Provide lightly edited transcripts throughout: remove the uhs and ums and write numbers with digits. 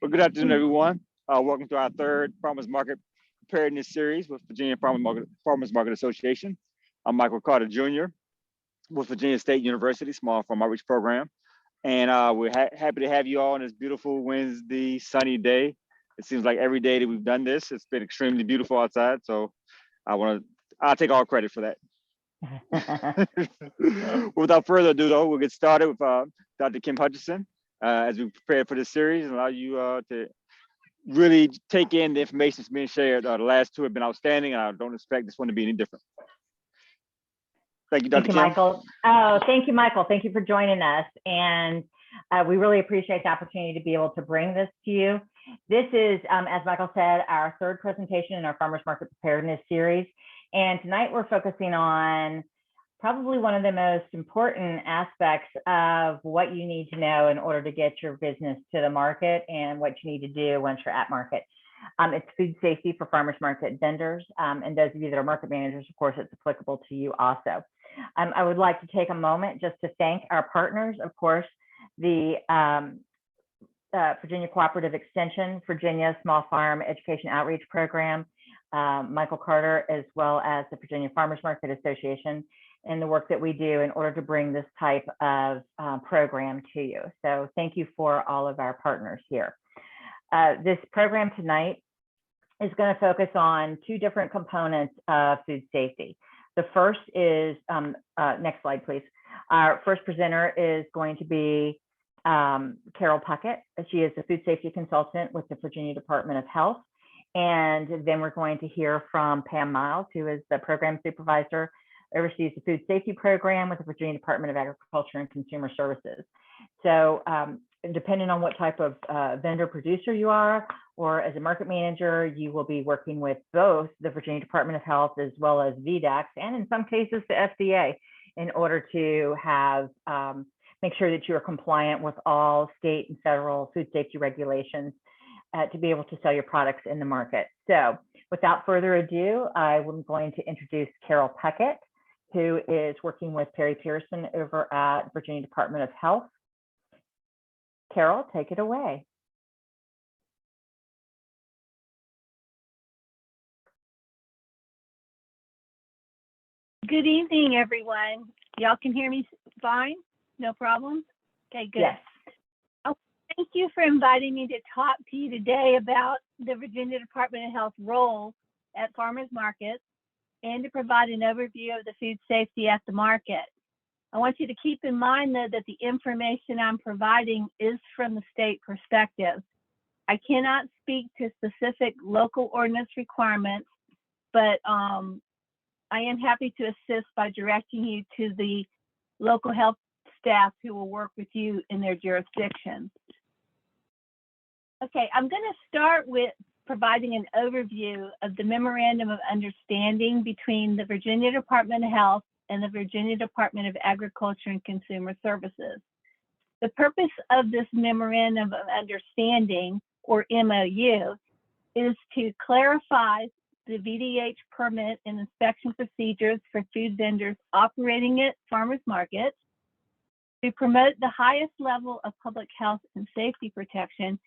Well, good afternoon, everyone. Welcome to our third Farmers Market Preparedness series with Virginia Farmers Market Association. I'm Michael Carter Jr. with Virginia State University Small Farm Outreach Program. And we're happy to have you all on this beautiful Wednesday, sunny day. It seems like every day that we've done this, it's been extremely beautiful outside. So I'll take all credit for that. Without further ado, though, we'll get started with Dr. Kim Hutchison as we prepare for this series and allow you to really take in the information that's being shared. The last two have been outstanding, and I don't expect this one to be any different. Thank you, Dr. Kim. Michael. Oh, thank you, Michael. Thank you for joining us. And we really appreciate the opportunity to be able to bring this to you. This is, as Michael said, our third presentation in our Farmers Market Preparedness series. And tonight we're focusing on probably one of the most important aspects of what you need to know in order to get your business to the market and what you need to do once you're at market. It's food safety for farmers market vendors. And those of you that are market managers, of course, it's applicable to you also. I would like to take a moment just to thank our partners, of course, the Virginia Cooperative Extension, Virginia Small Farm Education Outreach Program, Michael Carter, as well as the Virginia Farmers Market Association, and the work that we do in order to bring this type of program to you. So thank you for all of our partners here. This program tonight is going to focus on two different components of food safety. The first is, next slide, please. Our first presenter is going to be Carol Peckett. She is a food safety consultant with the Virginia Department of Health. And then we're going to hear from Pam Miles, who is the program supervisor, oversees the food safety program with the Virginia Department of Agriculture and Consumer Services. So depending on what type of vendor producer you are, or as a market manager, you will be working with both the Virginia Department of Health as well as Vdh, and in some cases the FDA, in order to have make sure that you are compliant with all state and federal food safety regulations to be able to sell your products in the market. So without further ado, I'm going to introduce Carol Peckett, who is working with Terry Pearson over at Virginia Department of Health. Carol, take it away. Good evening, everyone. Y'all can hear me fine? No problem? Okay, good. Yes. Thank you for inviting me to talk to you today about the Virginia Department of Health role at farmers markets and to provide an overview of the food safety at the market. I want you to keep in mind, though, that the information I'm providing is from the state perspective. I cannot speak to specific local ordinance requirements, but I am happy to assist by directing you to the local health staff who will work with you in their jurisdiction. Okay, I'm going to start with providing an overview of the Memorandum of Understanding between the Virginia Department of Health and the Virginia Department of Agriculture and Consumer Services. The purpose of this Memorandum of Understanding, or MOU, is to clarify the Vdh permit and inspection procedures for food vendors operating at farmers markets, to promote the highest level of public health and safety protection,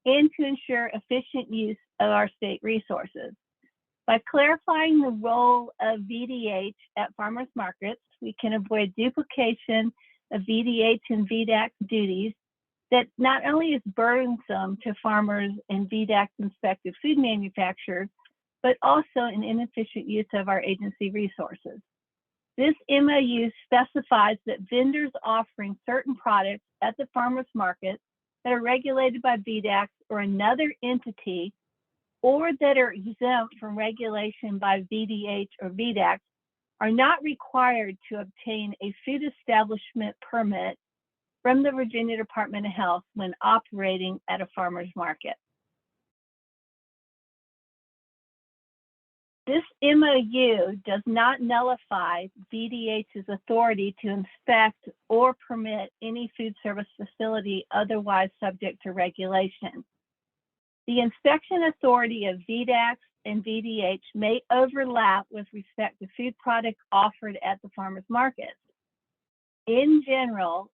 and to ensure efficient use of our state resources. By clarifying the role of Vdh at farmers markets, we can avoid duplication of Vdh and Vdh duties that not only is burdensome to farmers and Vdh inspected food manufacturers, but also an inefficient use of our agency resources. This MOU specifies that vendors offering certain products at the farmers market that are regulated by Vdh or another entity, or that are exempt from regulation by Vdh or Vdh, are not required to obtain a food establishment permit from the Virginia Department of Health when operating at a farmer's market. This MOU does not nullify Vdh's authority to inspect or permit any food service facility otherwise subject to regulation. The inspection authority of Vdh and Vdh may overlap with respect to food products offered at the farmers markets. In general,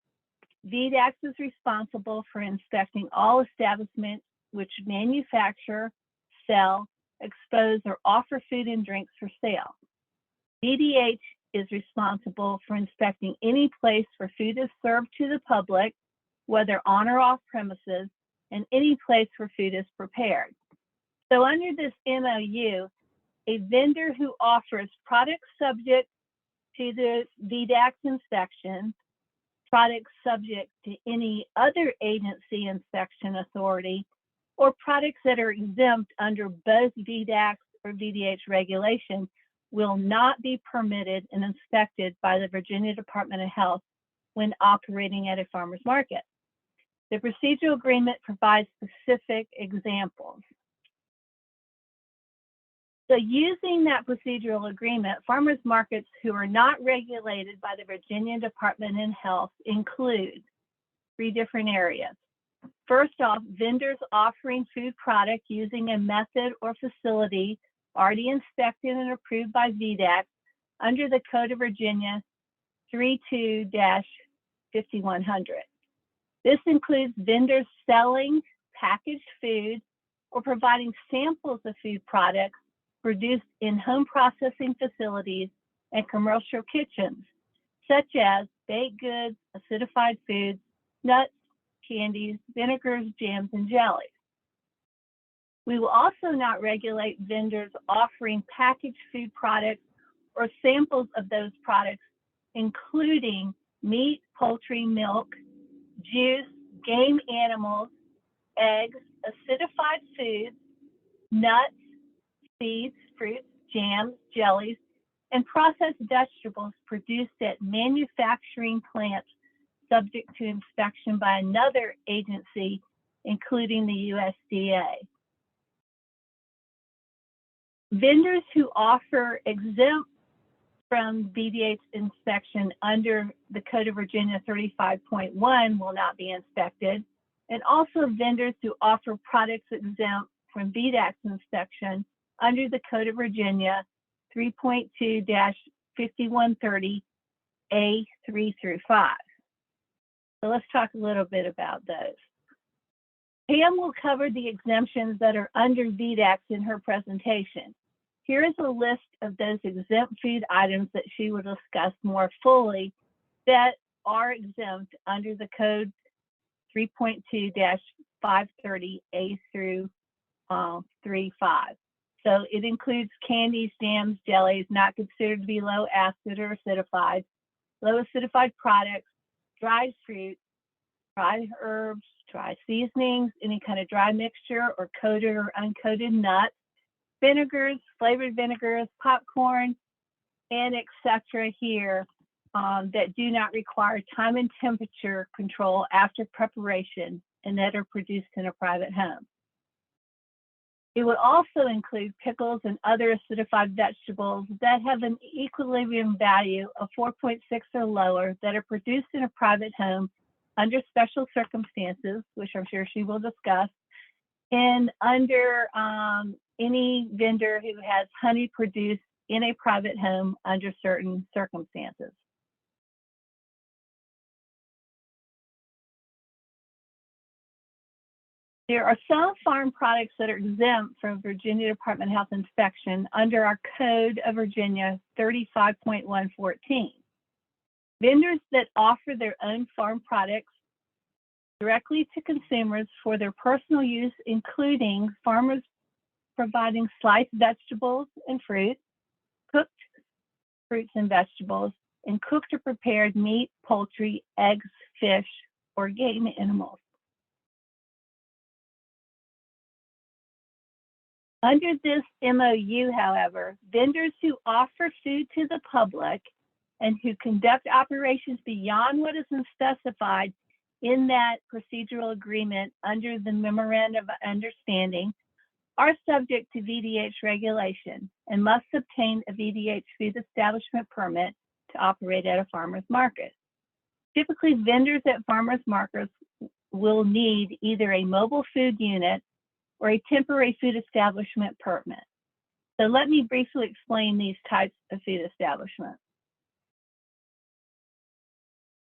Vdh is responsible for inspecting all establishments which manufacture, sell, expose, or offer food and drinks for sale. Vdh is responsible for inspecting any place where food is served to the public, whether on or off premises, and any place where food is prepared. So under this MOU, a vendor who offers products subject to the Vdh inspection, products subject to any other agency inspection authority, or products that are exempt under both Vdh or Vdh regulation will not be permitted and inspected by the Virginia Department of Health when operating at a farmer's market. The procedural agreement provides specific examples. So using that procedural agreement, farmers markets who are not regulated by the Virginia Department of Health include 3 different areas. First off, vendors offering food product using a method or facility already inspected and approved by Vdh under the Code of Virginia 32-5100. This includes vendors selling packaged food or providing samples of food products produced in home processing facilities and commercial kitchens, such as baked goods, acidified foods, nuts, candies, vinegars, jams, and jellies. We will also not regulate vendors offering packaged food products or samples of those products, including meat, poultry, milk, juice, game animals, eggs, acidified foods, nuts, seeds, fruits, jams, jellies, and processed vegetables produced at manufacturing plants subject to inspection by another agency, including the USDA. Vendors who offer exempt from Vdh inspection under the Code of Virginia 35.1 will not be inspected, and also vendors who offer products exempt from Vdh inspection under the Code of Virginia 3.2-5130 A3 through 5. So let's talk a little bit about those. Pam will cover the exemptions that are under Vdh in her presentation. Here is a list of those exempt food items that she will discuss more fully that are exempt under the Code 3.2-530 A through 3.5. So it includes candies, jams, jellies not considered to be low acid or acidified, low acidified products, dried fruit, dried herbs, dry seasonings, any kind of dry mixture or coated or uncoated nuts, vinegars, flavored vinegars, popcorn, and etc. here that do not require time and temperature control after preparation and that are produced in a private home. It would also include pickles and other acidified vegetables that have an equilibrium value of 4.6 or lower that are produced in a private home under special circumstances, which I'm sure she will discuss, and under any vendor who has honey produced in a private home under certain circumstances. There are some farm products that are exempt from Virginia Department of Health inspection under our Code of Virginia 35.114. Vendors that offer their own farm products directly to consumers for their personal use, including farmers providing sliced vegetables and fruit, cooked fruits and vegetables, and cooked or prepared meat, poultry, eggs, fish, or game animals. Under this MOU, however, vendors who offer food to the public and who conduct operations beyond what is specified in that procedural agreement under the Memorandum of Understanding are subject to Vdh regulation and must obtain a Vdh food establishment permit to operate at a farmer's market. Typically, vendors at farmers markets will need either a mobile food unit or a temporary food establishment permit. So let me briefly explain these types of food establishments.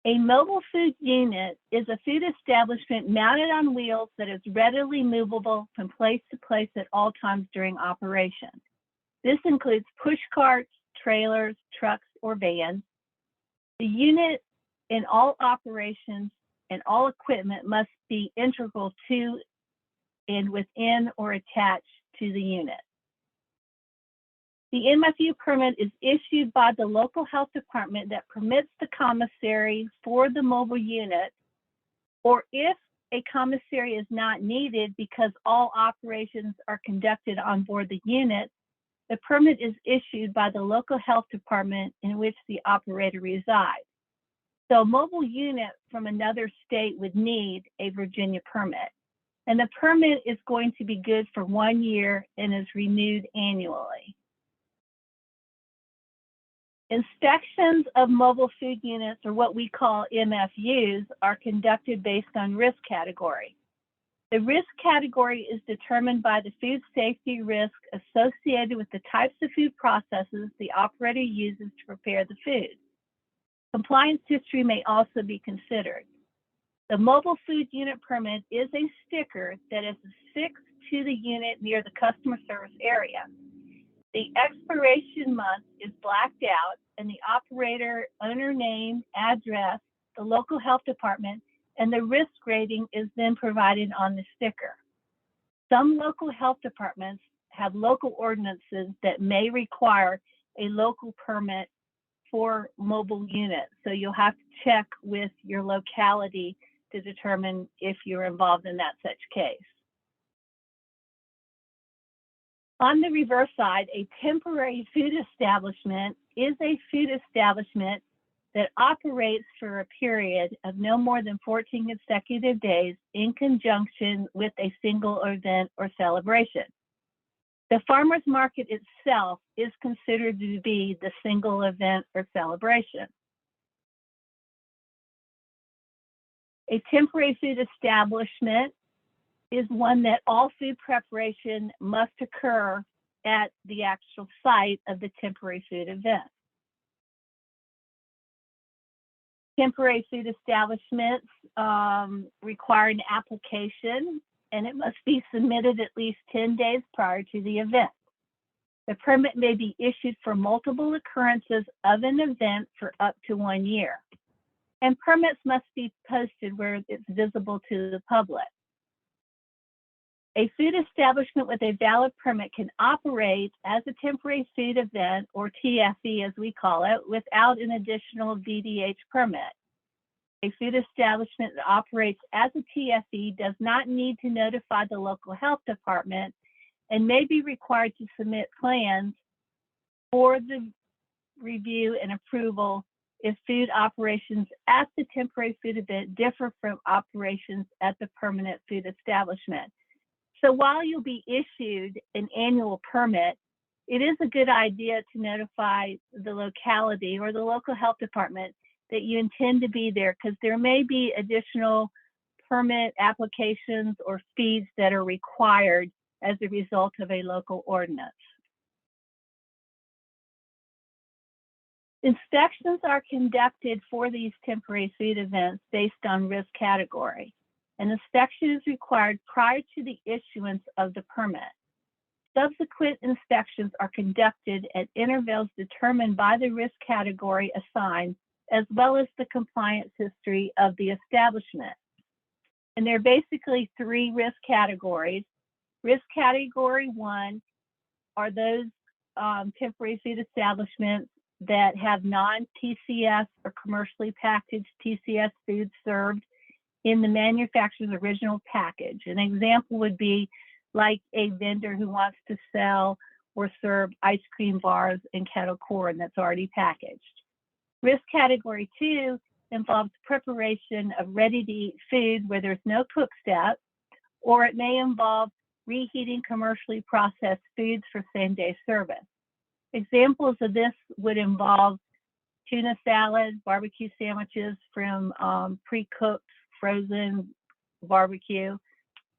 A mobile food unit is a food establishment mounted on wheels that is readily movable from place to place at all times during operation. This includes push carts, trailers, trucks, or vans. The unit in all operations and all equipment must be integral to and within or attached to the unit. The MFU permit is issued by the local health department that permits the commissary for the mobile unit, or if a commissary is not needed because all operations are conducted on board the unit, the permit is issued by the local health department in which the operator resides. So a mobile unit from another state would need a Virginia permit. And the permit is going to be good for 1 year and is renewed annually. Inspections of mobile food units, or what we call MFUs, are conducted based on risk category. The risk category is determined by the food safety risk associated with the types of food processes the operator uses to prepare the food. Compliance history may also be considered. The mobile food unit permit is a sticker that is affixed to the unit near the customer service area. The expiration month is blacked out, and the operator owner name, address, the local health department, and the risk rating is then provided on the sticker. Some local health departments have local ordinances that may require a local permit for mobile units. So you'll have to check with your locality to determine if you're involved in that such case. On the reverse side, a temporary food establishment is a food establishment that operates for a period of no more than 14 consecutive days in conjunction with a single event or celebration. The farmer's market itself is considered to be the single event or celebration. A temporary food establishment is one that all food preparation must occur at the actual site of the temporary food event. Temporary food establishments require an application, and it must be submitted at least 10 days prior to the event. The permit may be issued for multiple occurrences of an event for up to 1 year. And permits must be posted where it's visible to the public. A food establishment with a valid permit can operate as a temporary food event, or TFE as we call it, without an additional Vdh permit. A food establishment that operates as a TFE does not need to notify the local health department and may be required to submit plans for the review and approval if food operations at the temporary food event differ from operations at the permanent food establishment. So while you'll be issued an annual permit, it is a good idea to notify the locality or the local health department that you intend to be there, because there may be additional permit applications or fees that are required as a result of a local ordinance. Inspections are conducted for these temporary food events based on risk category. An inspection is required prior to the issuance of the permit. Subsequent inspections are conducted at intervals determined by the risk category assigned, as well as the compliance history of the establishment. And there are basically 3 risk categories. Risk category 1 are those temporary food establishments that have non-TCS or commercially packaged TCS foods served in the manufacturer's original package. An example would be like a vendor who wants to sell or serve ice cream bars and kettle corn that's already packaged. Risk category 2 involves preparation of ready-to-eat food where there's no cook step, or it may involve reheating commercially processed foods for same-day service. Examples of this would involve tuna salad, barbecue sandwiches from pre-cooked frozen barbecue,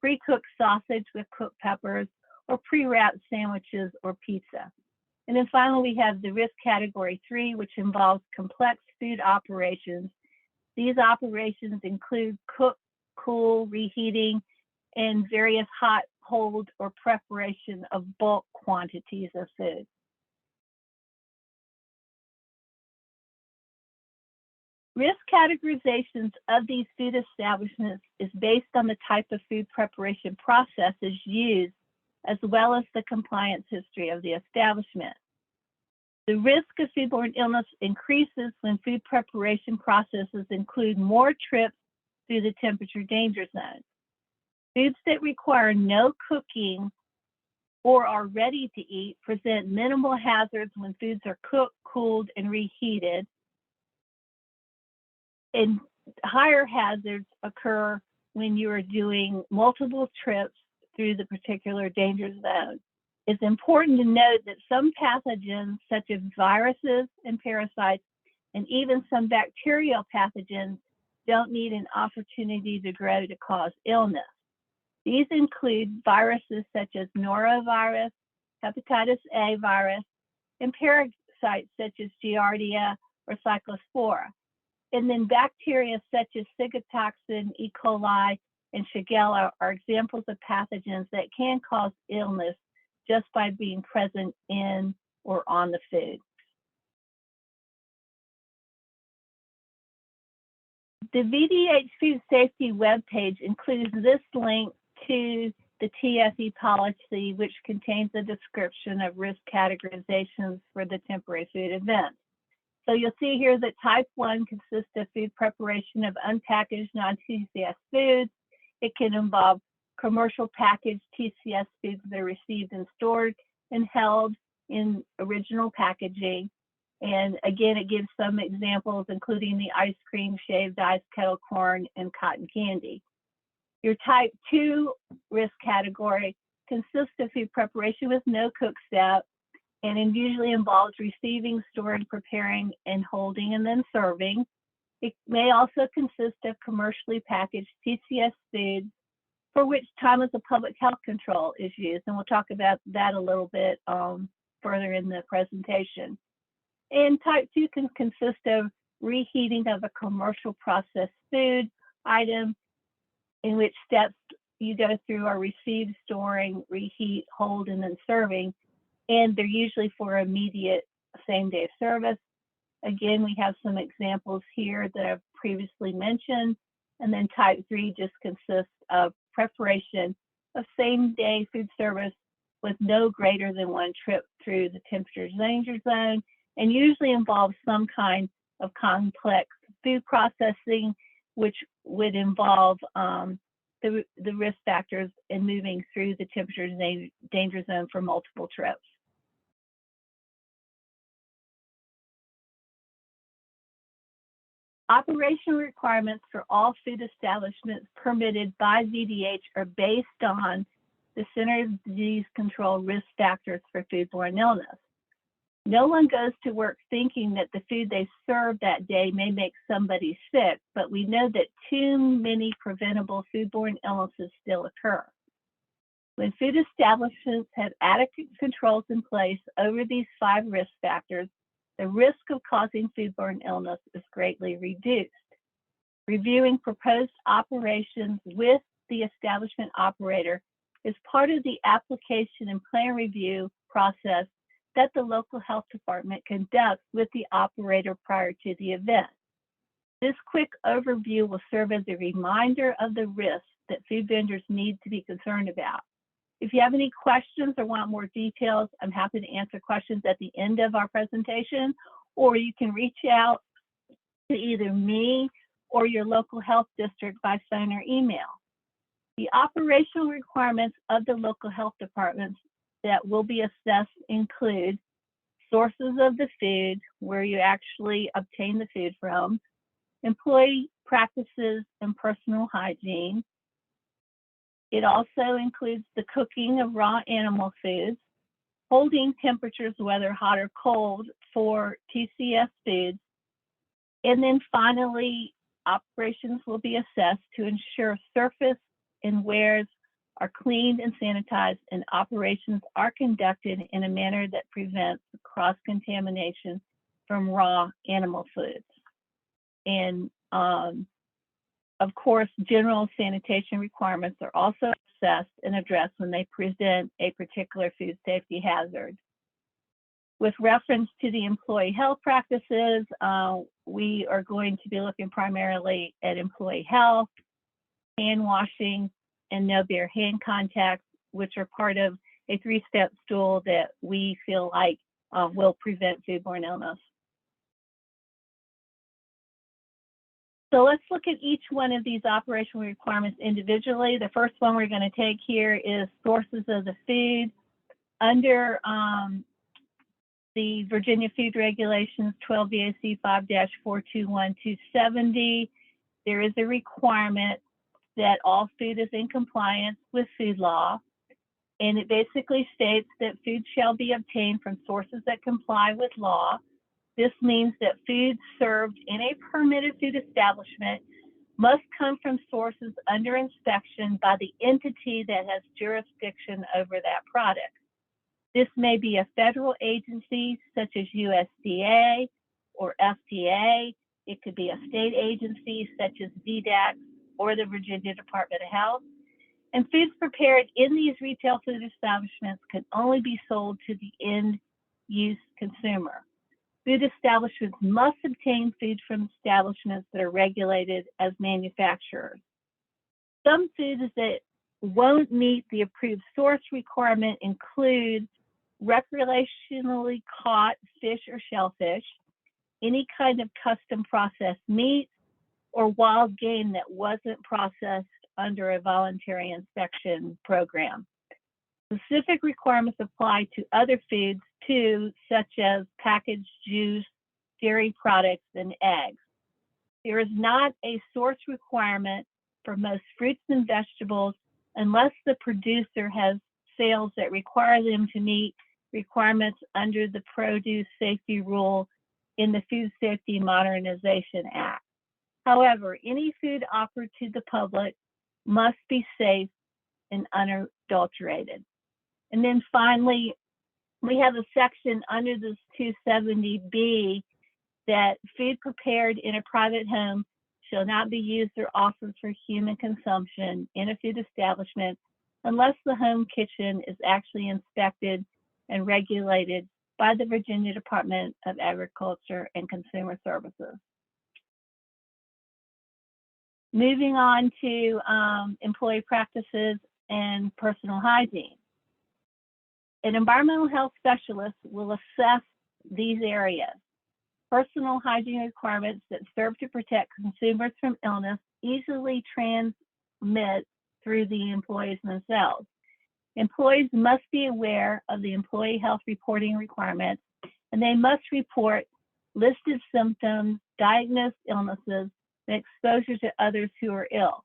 pre-cooked sausage with cooked peppers, or pre-wrapped sandwiches or pizza. And then finally, we have the risk category 3, which involves complex food operations These operations include cook, cool, reheating, and various hot, hold, or preparation of bulk quantities of food. Risk categorizations of these food establishments is based on the type of food preparation processes used, as well as the compliance history of the establishment. The risk of foodborne illness increases when food preparation processes include more trips through the temperature danger zone. Foods that require no cooking or are ready to eat present minimal hazards when foods are cooked, cooled, and reheated. And higher hazards occur when you are doing multiple trips through the particular danger zone. It's important to note that some pathogens, such as viruses and parasites, and even some bacterial pathogens, don't need an opportunity to grow to cause illness. These include viruses such as norovirus, hepatitis A virus, and parasites such as Giardia or Cyclospora. And then bacteria such as cygatoxin, E. coli, and Shigella are examples of pathogens that can cause illness just by being present in or on the food. The Vdh Food Safety webpage includes this link to the Tfe Policy, which contains a description of risk categorizations for the temporary food event. So you'll see here that type 1 consists of food preparation of unpackaged non-TCS foods. It can involve commercial packaged TCS foods that are received and stored and held in original packaging. And again, it gives some examples, including the ice cream, shaved ice, kettle corn, and cotton candy. Your type 2 risk category consists of food preparation with no cook step, and it usually involves receiving, storing, preparing, and holding, and then serving. It may also consist of commercially packaged TCS foods for which time as a public health control is used, and we'll talk about that a little bit further in the presentation. And type 2 can consist of reheating of a commercial processed food item, in which steps you go through are receive, storing, reheat, hold, and then serving. And they're usually for immediate same-day service. Again, we have some examples here that I've previously mentioned. And then type 3 just consists of preparation of same-day food service with no greater than one trip through the temperature danger zone, and usually involves some kind of complex food processing, which would involve the risk factors in moving through the temperature danger zone for multiple trips. Operational requirements for all food establishments permitted by Vdh are based on the Centers for Disease Control risk factors for foodborne illness. No one goes to work thinking that the food they serve that day may make somebody sick, but we know that too many preventable foodborne illnesses still occur. When food establishments have adequate controls in place over these 5 risk factors, the risk of causing foodborne illness is greatly reduced. Reviewing proposed operations with the establishment operator is part of the application and plan review process that the local health department conducts with the operator prior to the event. This quick overview will serve as a reminder of the risks that food vendors need to be concerned about. If you have any questions or want more details, I'm happy to answer questions at the end of our presentation, or you can reach out to either me or your local health district by phone or email. The operational requirements of the local health departments that will be assessed include sources of the food, where you actually obtain the food from, employee practices and personal hygiene. It also includes the cooking of raw animal foods, holding temperatures, whether hot or cold, for TCS foods. And then finally, operations will be assessed to ensure surface and wares are cleaned and sanitized, and operations are conducted in a manner that prevents cross-contamination from raw animal foods. And Of course, general sanitation requirements are also assessed and addressed when they present a particular food safety hazard. With reference to the employee health practices, we are going to be looking primarily at employee health, hand washing, and no bare hand contact, which are part of a 3-step stool that we feel like will prevent foodborne illness. So let's look at each one of these operational requirements individually. The first one we're going to take here is sources of the food. Under the Virginia Food Regulations 12 VAC 5-421270, there is a requirement that all food is in compliance with food law. And it basically states that food shall be obtained from sources that comply with law. This means that food served in a permitted food establishment must come from sources under inspection by the entity that has jurisdiction over that product. This may be a federal agency such as USDA or FDA. It could be a state agency such as Vdh or the Virginia Department of Health. And foods prepared in these retail food establishments can only be sold to the end-use consumer. Food establishments must obtain food from establishments that are regulated as manufacturers. Some foods that won't meet the approved source requirement include recreationally caught fish or shellfish, any kind of custom processed meat, or wild game that wasn't processed under a voluntary inspection program. Specific requirements apply to other foods too, such as packaged juice, dairy products, and eggs. There is not a source requirement for most fruits and vegetables unless the producer has sales that require them to meet requirements under the Produce Safety Rule in the Food Safety Modernization Act. However, any food offered to the public must be safe and unadulterated. And then finally, we have a section under this 270B that food prepared in a private home shall not be used or offered for human consumption in a food establishment unless the home kitchen is actually inspected and regulated by the Virginia Department of Agriculture and Consumer Services. Moving on to employee practices and personal hygiene. An environmental health specialist will assess these areas. Personal hygiene requirements that serve to protect consumers from illness easily transmit through the employees themselves. Employees must be aware of the employee health reporting requirements, and they must report listed symptoms, diagnosed illnesses, and exposure to others who are ill.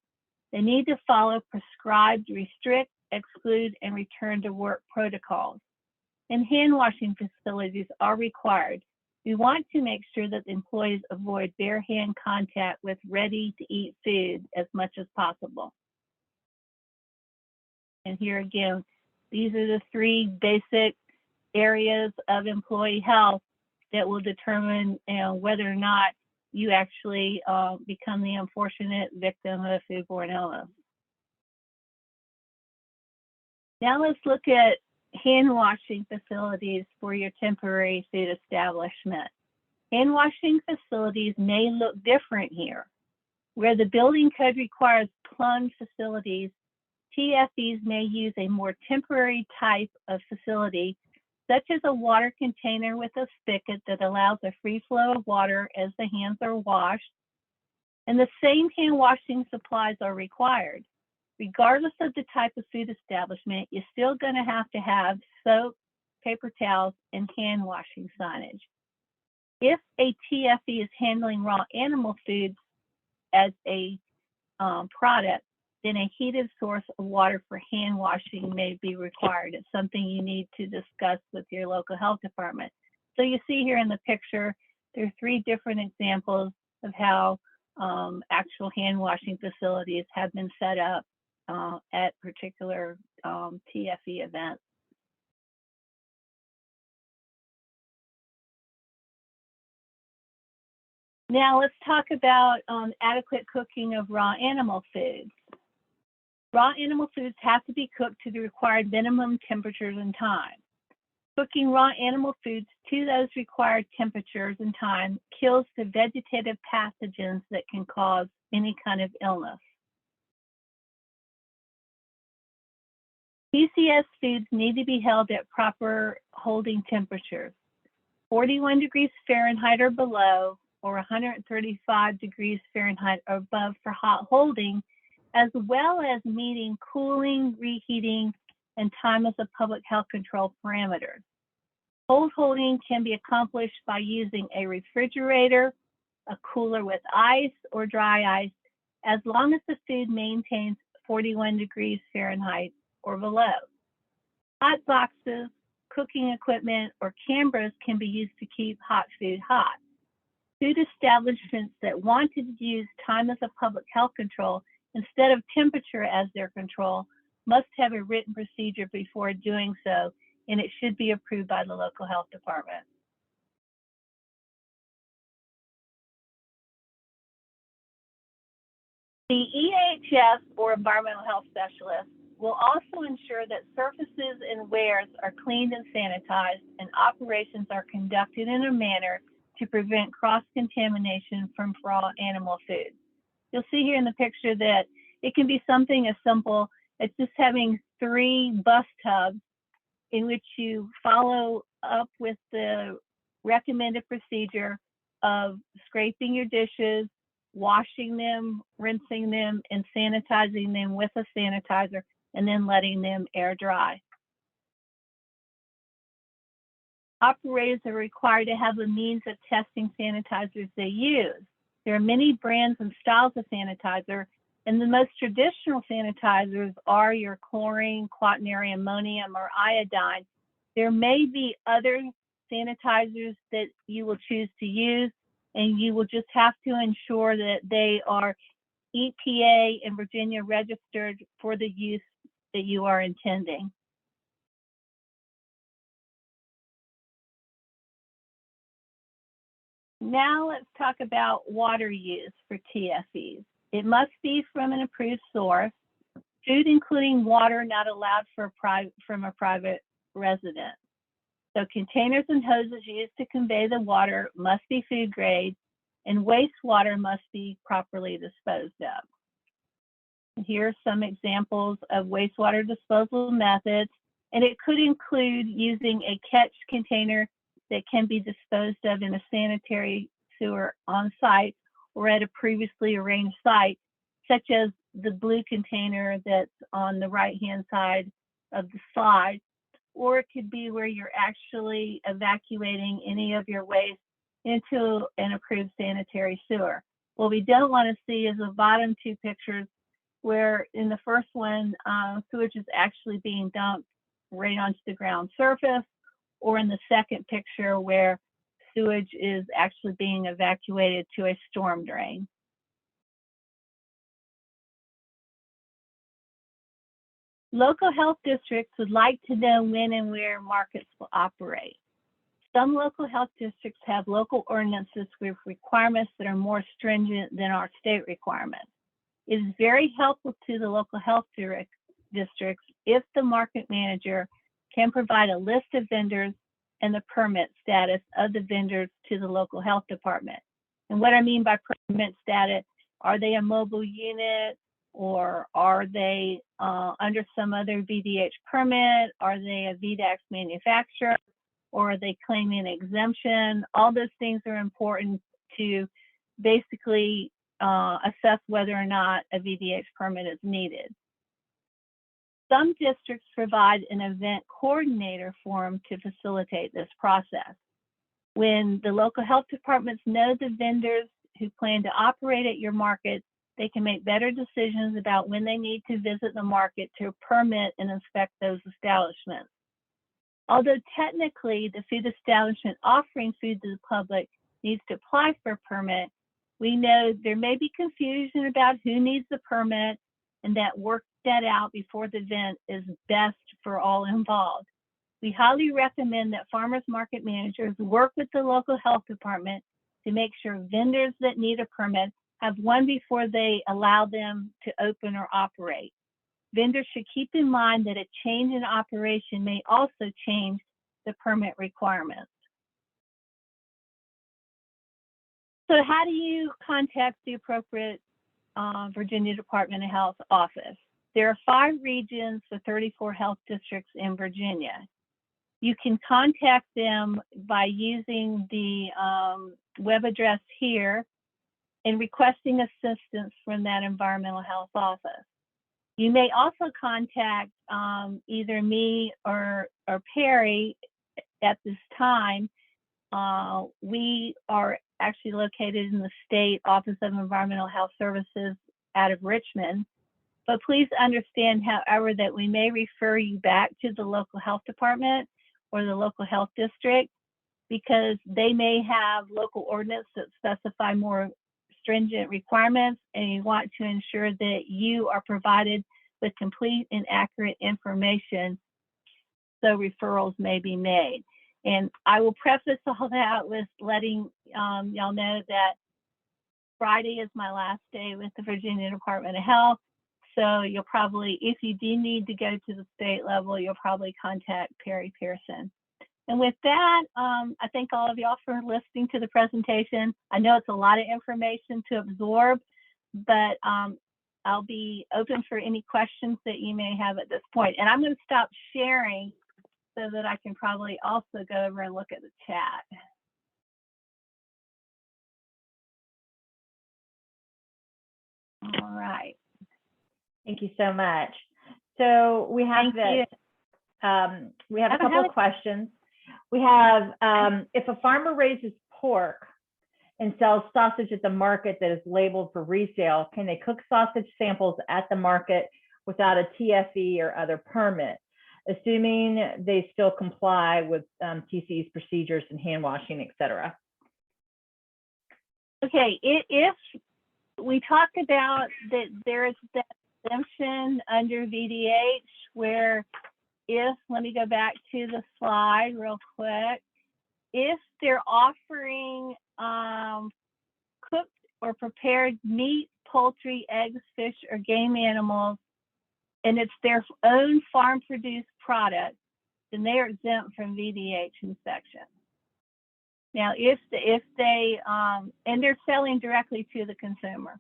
They need to follow prescribed restrict, exclude, and return to work protocols. And hand washing facilities are required. We want to make sure that the employees avoid bare hand contact with ready-to-eat food as much as possible. And here again, these are the 3 basic areas of employee health that will determine whether or not you actually become the unfortunate victim of foodborne illness. Now let's look at hand washing facilities for your temporary food establishment. Hand washing facilities may look different here. Where the building code requires plunged facilities, TFEs may use a more temporary type of facility, such as a water container with a spigot that allows a free flow of water as the hands are washed. And the same hand washing supplies are required. Regardless of the type of food establishment, you're still going to have soap, paper towels, and hand washing signage. If a TFE is handling raw animal foods as a product, then a heated source of water for hand washing may be required. It's something you need to discuss with your local health department. So you see here in the picture, there are 3 different examples of how actual hand washing facilities have been set up at particular TFE events. Now let's talk about adequate cooking of raw animal foods. Raw animal foods have to be cooked to the required minimum temperatures and time. Cooking raw animal foods to those required temperatures and time kills the vegetative pathogens that can cause any kind of illness. PCS foods need to be held at proper holding temperatures, 41 degrees Fahrenheit or below, or 135 degrees Fahrenheit or above for hot holding, as well as meeting cooling, reheating, and time as a public health control parameters. Cold holding can be accomplished by using a refrigerator, a cooler with ice or dry ice, as long as the food maintains 41 degrees Fahrenheit or below. Hot boxes, cooking equipment, or cameras can be used to keep hot food hot. Food establishments that wanted to use time as a public health control instead of temperature as their control must have a written procedure before doing so, and it should be approved by the local health department. The EHS, or environmental health specialist, will also ensure that surfaces and wares are cleaned and sanitized, and operations are conducted in a manner to prevent cross-contamination from raw animal food. You'll see here in the picture that it can be something as simple as just having 3 bus tubs in which you follow up with the recommended procedure of scraping your dishes, washing them, rinsing them, and sanitizing them with a sanitizer, and then letting them air dry. Operators are required to have a means of testing sanitizers they use. There are many brands and styles of sanitizer, and the most traditional sanitizers are your chlorine, quaternary ammonium, or iodine. There may be other sanitizers that you will choose to use, and you will just have to ensure that they are EPA and Virginia registered for the use that you are intending. Now let's talk about water use for Tfes. It must be from an approved source. Food, including water, not allowed from a private resident. So containers and hoses used to convey the water must be food grade, and wastewater must be properly disposed of. And here are some examples of wastewater disposal methods, and it could include using a catch container that can be disposed of in a sanitary sewer on site or at a previously arranged site, such as the blue container that's on the right-hand side of the slide, or it could be where you're actually evacuating any of your waste into an approved sanitary sewer. What we don't want to see is the bottom 2 pictures where in the first one, sewage is actually being dumped right onto the ground surface, or in the second picture where sewage is actually being evacuated to a storm drain. Local health districts would like to know when and where markets will operate. Some local health districts have local ordinances with requirements that are more stringent than our state requirements. It is very helpful to the local health districts if the market manager can provide a list of vendors and the permit status of the vendors to the local health department. And what I mean by permit status, are they a mobile unit, or are they under some other Vdh permit? Are they a Vdh manufacturer, or are they claiming an exemption? All those things are important to basically assess whether or not a Vdh permit is needed. Some districts provide an event coordinator form to facilitate this process. When the local health departments know the vendors who plan to operate at your market, they can make better decisions about when they need to visit the market to permit and inspect those establishments. Although technically the food establishment offering food to the public needs to apply for a permit, we know there may be confusion about who needs the permit, and that work that out before the event is best for all involved. We highly recommend that farmers market managers work with the local health department to make sure vendors that need a permit have one before they allow them to open or operate. Vendors should keep in mind that a change in operation may also change the permit requirements. So how do you contact the appropriate Virginia Department of Health office? There are 5 regions for 34 health districts in Virginia. You can contact them by using the web address here and requesting assistance from that environmental health office. You may also contact either me or Perry at this time. We are actually located in the State Office of Environmental Health Services out of Richmond. But please understand, however, that we may refer you back to the local health department or the local health district, because they may have local ordinance that specify more stringent requirements, and you want to ensure that you are provided with complete and accurate information, so referrals may be made. And I will preface all that with letting y'all know that Friday is my last day with the Virginia Department of Health. So you'll probably, if you do need to go to the state level, you'll probably contact Perry Pearson. And with that, I thank all of y'all for listening to the presentation. I know it's a lot of information to absorb, but I'll be open for any questions that you may have at this point. And I'm going to stop sharing so that I can probably also go over and look at the chat. All right. Thank you so much. So we have we have a couple of questions. We have, if a farmer raises pork and sells sausage at the market that is labeled for resale, can they cook sausage samples at the market without a TFE or other permit, assuming they still comply with TCE's procedures and hand washing, et cetera? Okay, if we talk about that, there is that exemption under Vdh where if, let me go back to the slide real quick, if they're offering cooked or prepared meat, poultry, eggs, fish, or game animals, and it's their own farm produced product, then they are exempt from Vdh inspection. Now, if they, and they're selling directly to the consumer.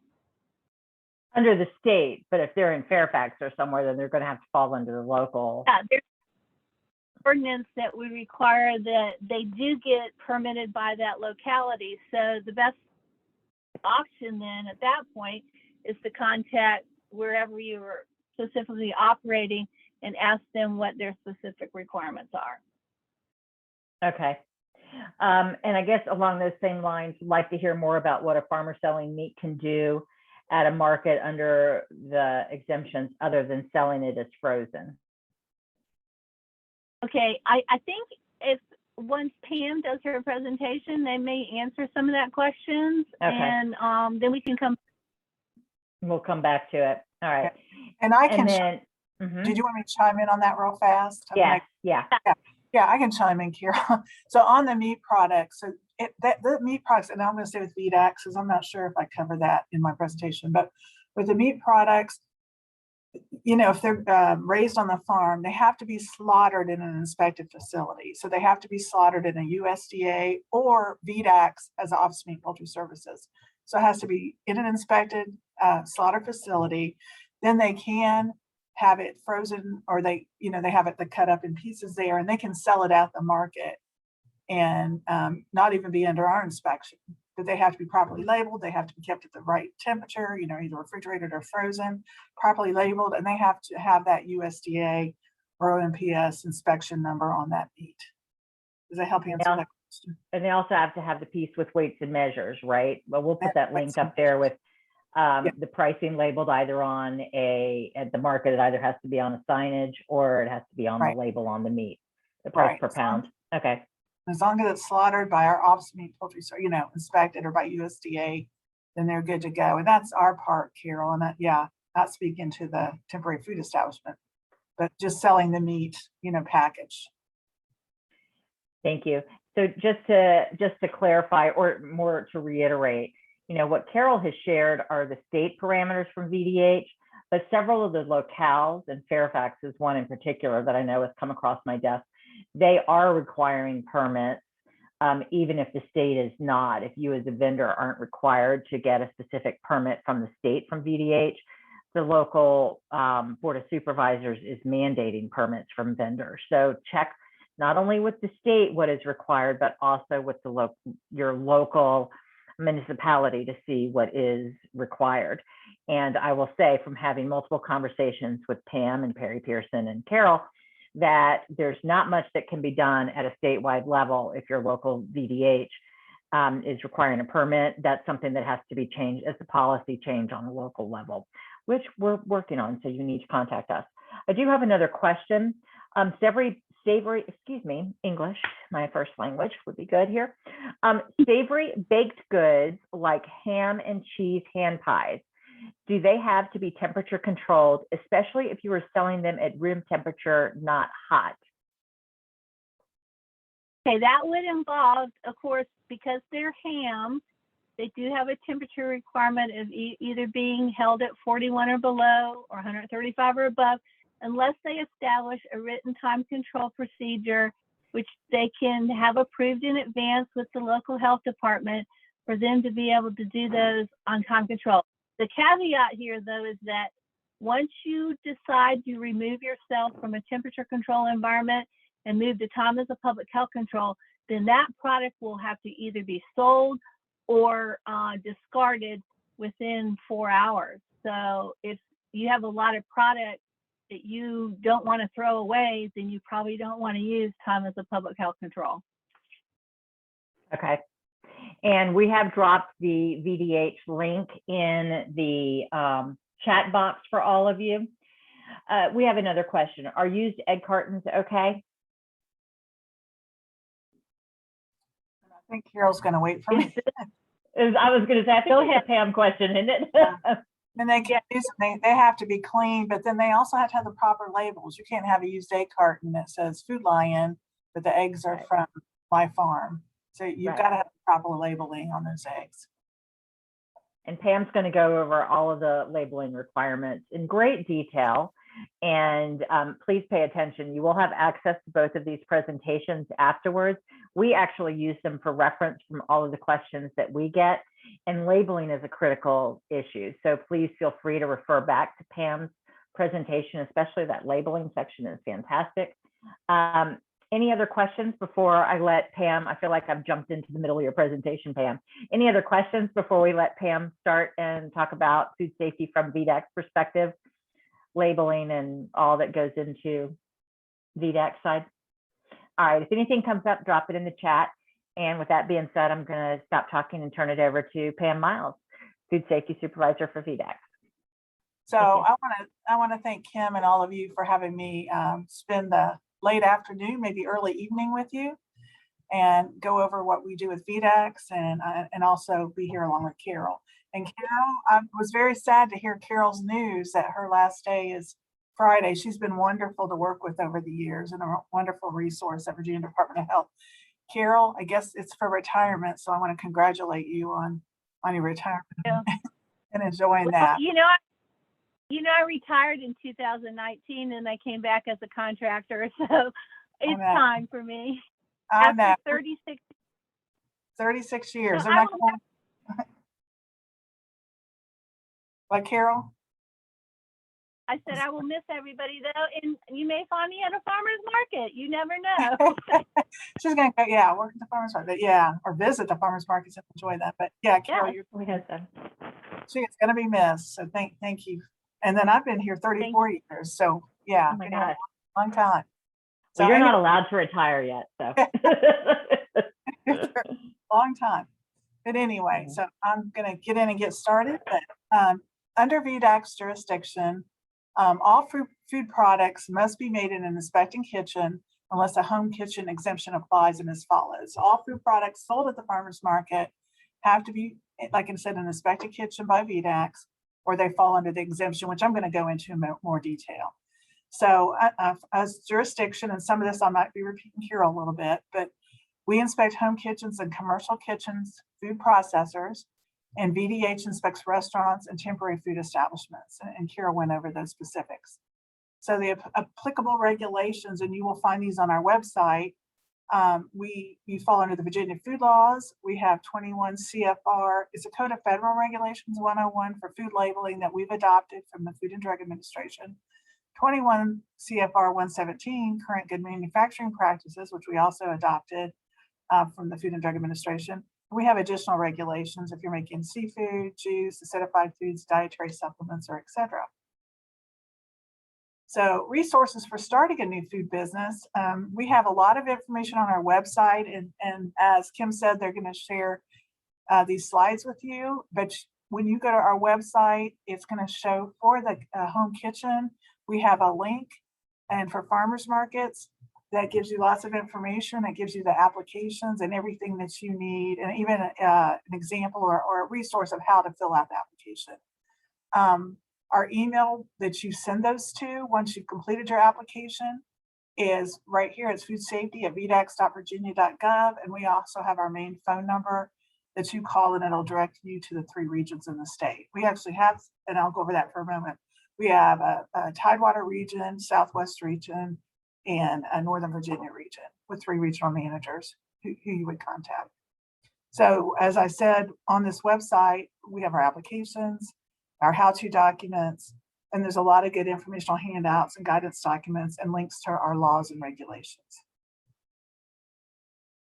Under the state, but if they're in Fairfax or somewhere, then they're going to have to fall under the local. Yeah, there's ordinance that would require that they do get permitted by that locality. So the best option then at that point is to contact wherever you are specifically operating and ask them what their specific requirements are. Okay. And I guess along those same lines, I'd like to hear more about what a farmer selling meat can do at a market under the exemptions other than selling it as frozen. Okay, I think if once Pam does her presentation, they may answer some of that questions, okay. And then we can come. We'll come back to it. All right. And I can. And then, Did you want me to chime in on that real fast? Yeah, yeah. Yeah, I can chime in, Kira. So on the meat products, so the meat products, and I'm going to stay with Vdh because I'm not sure if I cover that in my presentation, but with the meat products, you know, if they're raised on the farm, they have to be slaughtered in an inspected facility. So they have to be slaughtered in a USDA or Vdh as Office of Meat Poultry Services. So it has to be in an inspected slaughter facility. Then they can have it frozen, or they have it cut up in pieces there, and they can sell it at the market and not even be under our inspection. But they have to be properly labeled. They have to be kept at the right temperature, you know, either refrigerated or frozen, properly labeled, and they have to have that USDA or OMPS inspection number on that meat. Does that help you answer that question? And they also have to have the piece with weights and measures, right? Well, we'll put that link up there with the pricing labeled either on at the market. It either has to be on a signage or it has to be on the label on the meat, the price per pound. Okay. As long as it's slaughtered by our Office of Meat Poultry, so inspected or by USDA, then they're good to go. And that's our part, Carol. And not speaking to the temporary food establishment, but just selling the meat, packaged. Thank you. So just to clarify, or more to reiterate, what Carol has shared are the state parameters from VDH, but several of the locales, and Fairfax is one in particular that I know has come across my desk, they are requiring permits, even if the state is not. If you as a vendor aren't required to get a specific permit from the state from VDH, the local Board of Supervisors is mandating permits from vendors. So check not only with the state what is required, but also with your local municipality to see what is required. And I will say, from having multiple conversations with Pam and Perry Pearson and Carol, that there's not much that can be done at a statewide level if your local VDH is requiring a permit. That's something that has to be changed as a policy change on a local level, which we're working on, so you need to contact us. I do have another question. Savory, excuse me, English, my first language would be good here. Savory baked goods like ham and cheese hand pies, do they have to be temperature controlled, especially if you were selling them at room temperature, not hot? Okay, that would involve, of course, because they're ham, they do have a temperature requirement of either being held at 41 or below or 135 or above, unless they establish a written time control procedure, which they can have approved in advance with the local health department for them to be able to do those on time control. The caveat here, though, is that once you decide to remove yourself from a temperature control environment and move to time as a public health control, then that product will have to either be sold or discarded within 4 hours. So if you have a lot of product that you don't want to throw away, then you probably don't want to use time as a public health control. Okay. And we have dropped the VDH link in the chat box for all of you. We have another question. Are used egg cartons okay? I think Carol's going to wait for me. I was going to say, I think it's a Pam question, isn't it? And they can't use them. They have to be clean, but then they also have to have the proper labels. You can't have a used egg carton that says Food Lion, but the eggs are from my farm. So you've got to have the proper labeling on those eggs. And Pam's going to go over all of the labeling requirements in great detail. And please pay attention. You will have access to both of these presentations afterwards. We actually use them for reference from all of the questions that we get. And labeling is a critical issue. So please feel free to refer back to Pam's presentation, especially that labeling section is fantastic. Any other questions before I let Pam? I feel like I've jumped into the middle of your presentation, Pam. Any other questions before we let Pam start and talk about food safety from VDAC's perspective, labeling and all that goes into VDAC side? All right, if anything comes up, drop it in the chat. And with that being said, I'm going to stop talking and turn it over to Pam Miles, Food Safety Supervisor for VDAC. So I want to thank Kim and all of you for having me spend the late afternoon, maybe early evening with you, and go over what we do with VDAC and also be here along with Carol. And Carol, I was very sad to hear Carol's news that her last day is Friday. She's been wonderful to work with over the years and a wonderful resource at Virginia Department of Health. Carol, I guess it's for retirement, so I want to congratulate you on your retirement and enjoying that. I retired in 2019 and I came back as a contractor, so it's time for me. After 36 years. So What, Carol? I said I will miss everybody though, and you may find me at a farmer's market. You never know. She's gonna go, work at the farmer's market, or visit the farmer's markets and enjoy that. But Carol, she is gonna be missed. So thank you. And then I've been here 34 years. So oh my gosh, long time. So you're not allowed to retire yet, so long time. But anyway, so I'm gonna get in and get started. But under VDAC's jurisdiction, all food products must be made in an inspecting kitchen unless a home kitchen exemption applies, and as follows. All food products sold at the farmer's market have to be, like I said, an inspected kitchen by VDAC, or they fall under the exemption, which I'm going to go into in more detail. So as jurisdiction, and some of this I might be repeating here a little bit, but We inspect home kitchens and commercial kitchens, food processors, and Vdh inspects restaurants and temporary food establishments. And Kira went over those specifics. So the applicable regulations, and you will find these on our website. We fall under the Virginia food laws. We have 21 CFR. It's a Code of Federal Regulations 101 for food labeling that we've adopted from the Food and Drug Administration. 21 CFR 117, current good manufacturing practices, which we also adopted from the Food and Drug Administration. We have additional regulations if you're making seafood, juice, acidified foods, dietary supplements, or etc. So resources for starting a new food business. We have a lot of information on our website, and as Kim said, they're going to share these slides with you. But when you go to our website, it's going to show for the home kitchen, we have a link, and for farmers markets, that gives you lots of information. It gives you the applications and everything that you need, and even an example or a resource of how to fill out the application. Our email that you send those to once you've completed your application is right here. It's foodsafety@vdax.virginia.gov. And we also have our main phone number that you call, and it'll direct you to the 3 regions in the state. We actually have, and I'll go over that for a moment. We have a Tidewater region, Southwest region, and a Northern Virginia region with 3 regional managers who you would contact. So as I said, on this website, we have our applications, our how-to documents, and there's a lot of good informational handouts and guidance documents and links to our laws and regulations.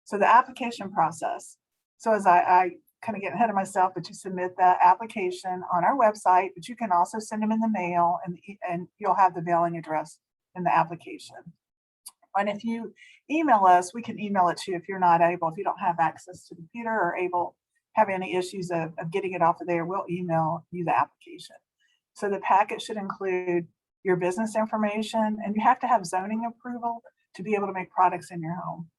So the application process. So as I kind of get ahead of myself, but you submit the application on our website, but you can also send them in the mail, and you'll have the mailing address in the application. And if you email us, we can email it to you if you're not able, if you don't have access to the computer or have any issues of getting it off of there, we'll email you the application. So the packet should include your business information, and you have to have zoning approval to be able to make products in your home.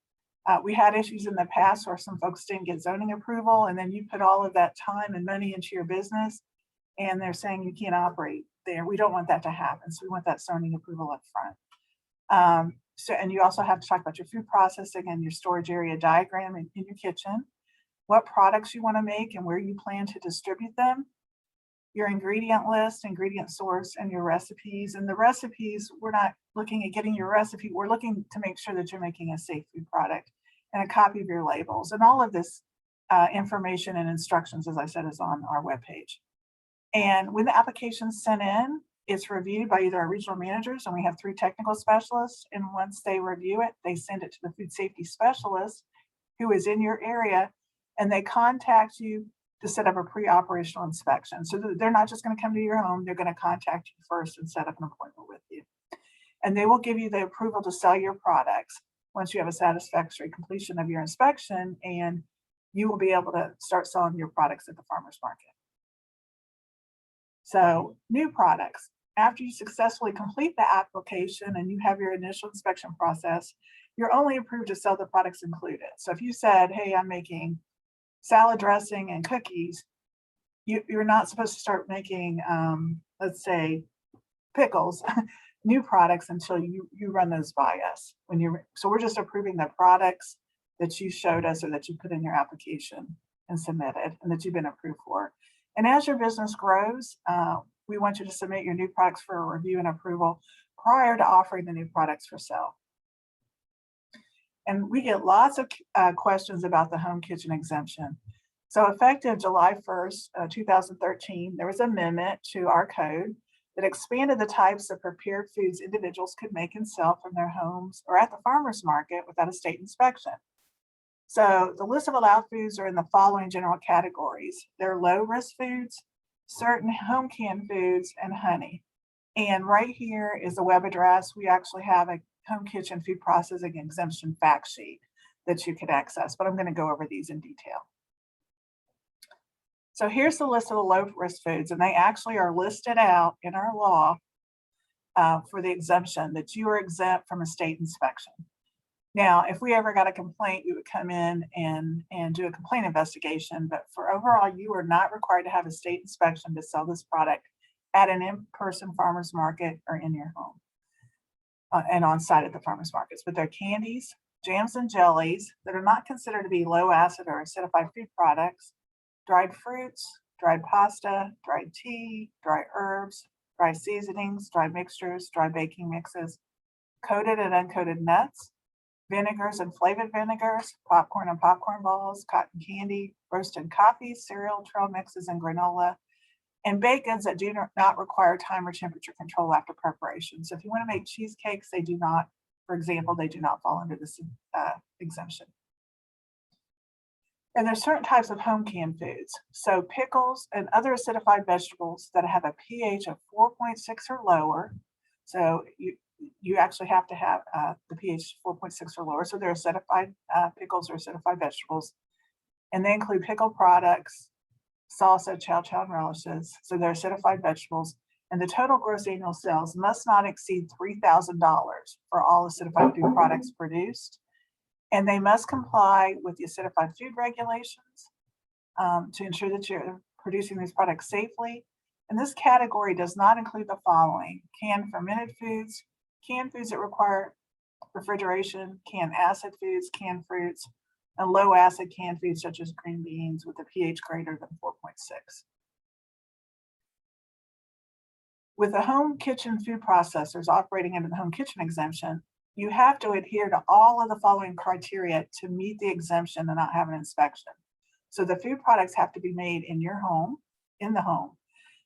We had issues in the past where some folks didn't get zoning approval, and then you put all of that time and money into your business, and they're saying you can't operate there. We don't want that to happen. So we want that zoning approval up front. And you also have to talk about your food processing and your storage area diagram in your kitchen, what products you want to make and where you plan to distribute them, your ingredient list, ingredient source, and your recipes. And the recipes, we're not looking at getting your recipe. We're looking to make sure that you're making a safe food product, and a copy of your labels. And all of this information and instructions, as I said, is on our webpage. And when the application's sent in, it's reviewed by either our regional managers, and we have 3 technical specialists. And once they review it, they send it to the food safety specialist who is in your area, and they contact you to set up a pre-operational inspection. So they're not just going to come to your home, they're going to contact you first and set up an appointment with you. And they will give you the approval to sell your products once you have a satisfactory completion of your inspection, and you will be able to start selling your products at the farmer's market. So new products. After you successfully complete the application and you have your initial inspection process, you're only approved to sell the products included. So if you said, hey, I'm making salad dressing and cookies, you're not supposed to start making, let's say, pickles, new products until you run those by us. So we're just approving the products that you showed us or that you put in your application and submitted and that you've been approved for. And as your business grows, we want you to submit your new products for a review and approval prior to offering the new products for sale. And we get lots of questions about the home kitchen exemption. So effective July 1st, 2013, there was an amendment to our code that expanded the types of prepared foods individuals could make and sell from their homes or at the farmer's market without a state inspection. So the list of allowed foods are in the following general categories. They're low-risk foods, certain home canned foods, and honey. And right here is the web address. We actually have a home kitchen food processing exemption fact sheet that you could access, but I'm going to go over these in detail. So here's the list of the low-risk foods, and they actually are listed out in our law for the exemption that you are exempt from a state inspection. Now, if we ever got a complaint, we would come in and do a complaint investigation, but for overall, you are not required to have a state inspection to sell this product at an in-person farmer's market or in your home and on site at the farmer's markets. But they're candies, jams and jellies that are not considered to be low acid or acidified food products, dried fruits, dried pasta, dried tea, dry herbs, dry seasonings, dry mixtures, dry baking mixes, coated and uncoated nuts, vinegars and flavored vinegars, popcorn and popcorn balls, cotton candy, roasted coffee, cereal, trail mixes, and granola, and baked goods that do not require time or temperature control after preparation. So if you want to make cheesecakes, they do not, for example, they do not fall under this exemption. And there's certain types of home canned foods. So pickles and other acidified vegetables that have a pH of 4.6 or lower. So you actually have to have the pH 4.6 or lower. So they're acidified pickles or acidified vegetables. And they include pickle products, salsa, chow chow, and relishes. So they're acidified vegetables. And the total gross annual sales must not exceed $3,000 for all acidified food products produced. And they must comply with the acidified food regulations to ensure that you're producing these products safely. And this category does not include the following: canned fermented foods, canned foods that require refrigeration, canned acid foods, canned fruits, and low acid canned foods such as green beans with a pH greater than 4.6. With the home kitchen food processors operating under the home kitchen exemption, you have to adhere to all of the following criteria to meet the exemption and not have an inspection. So the food products have to be made in your home, in the home.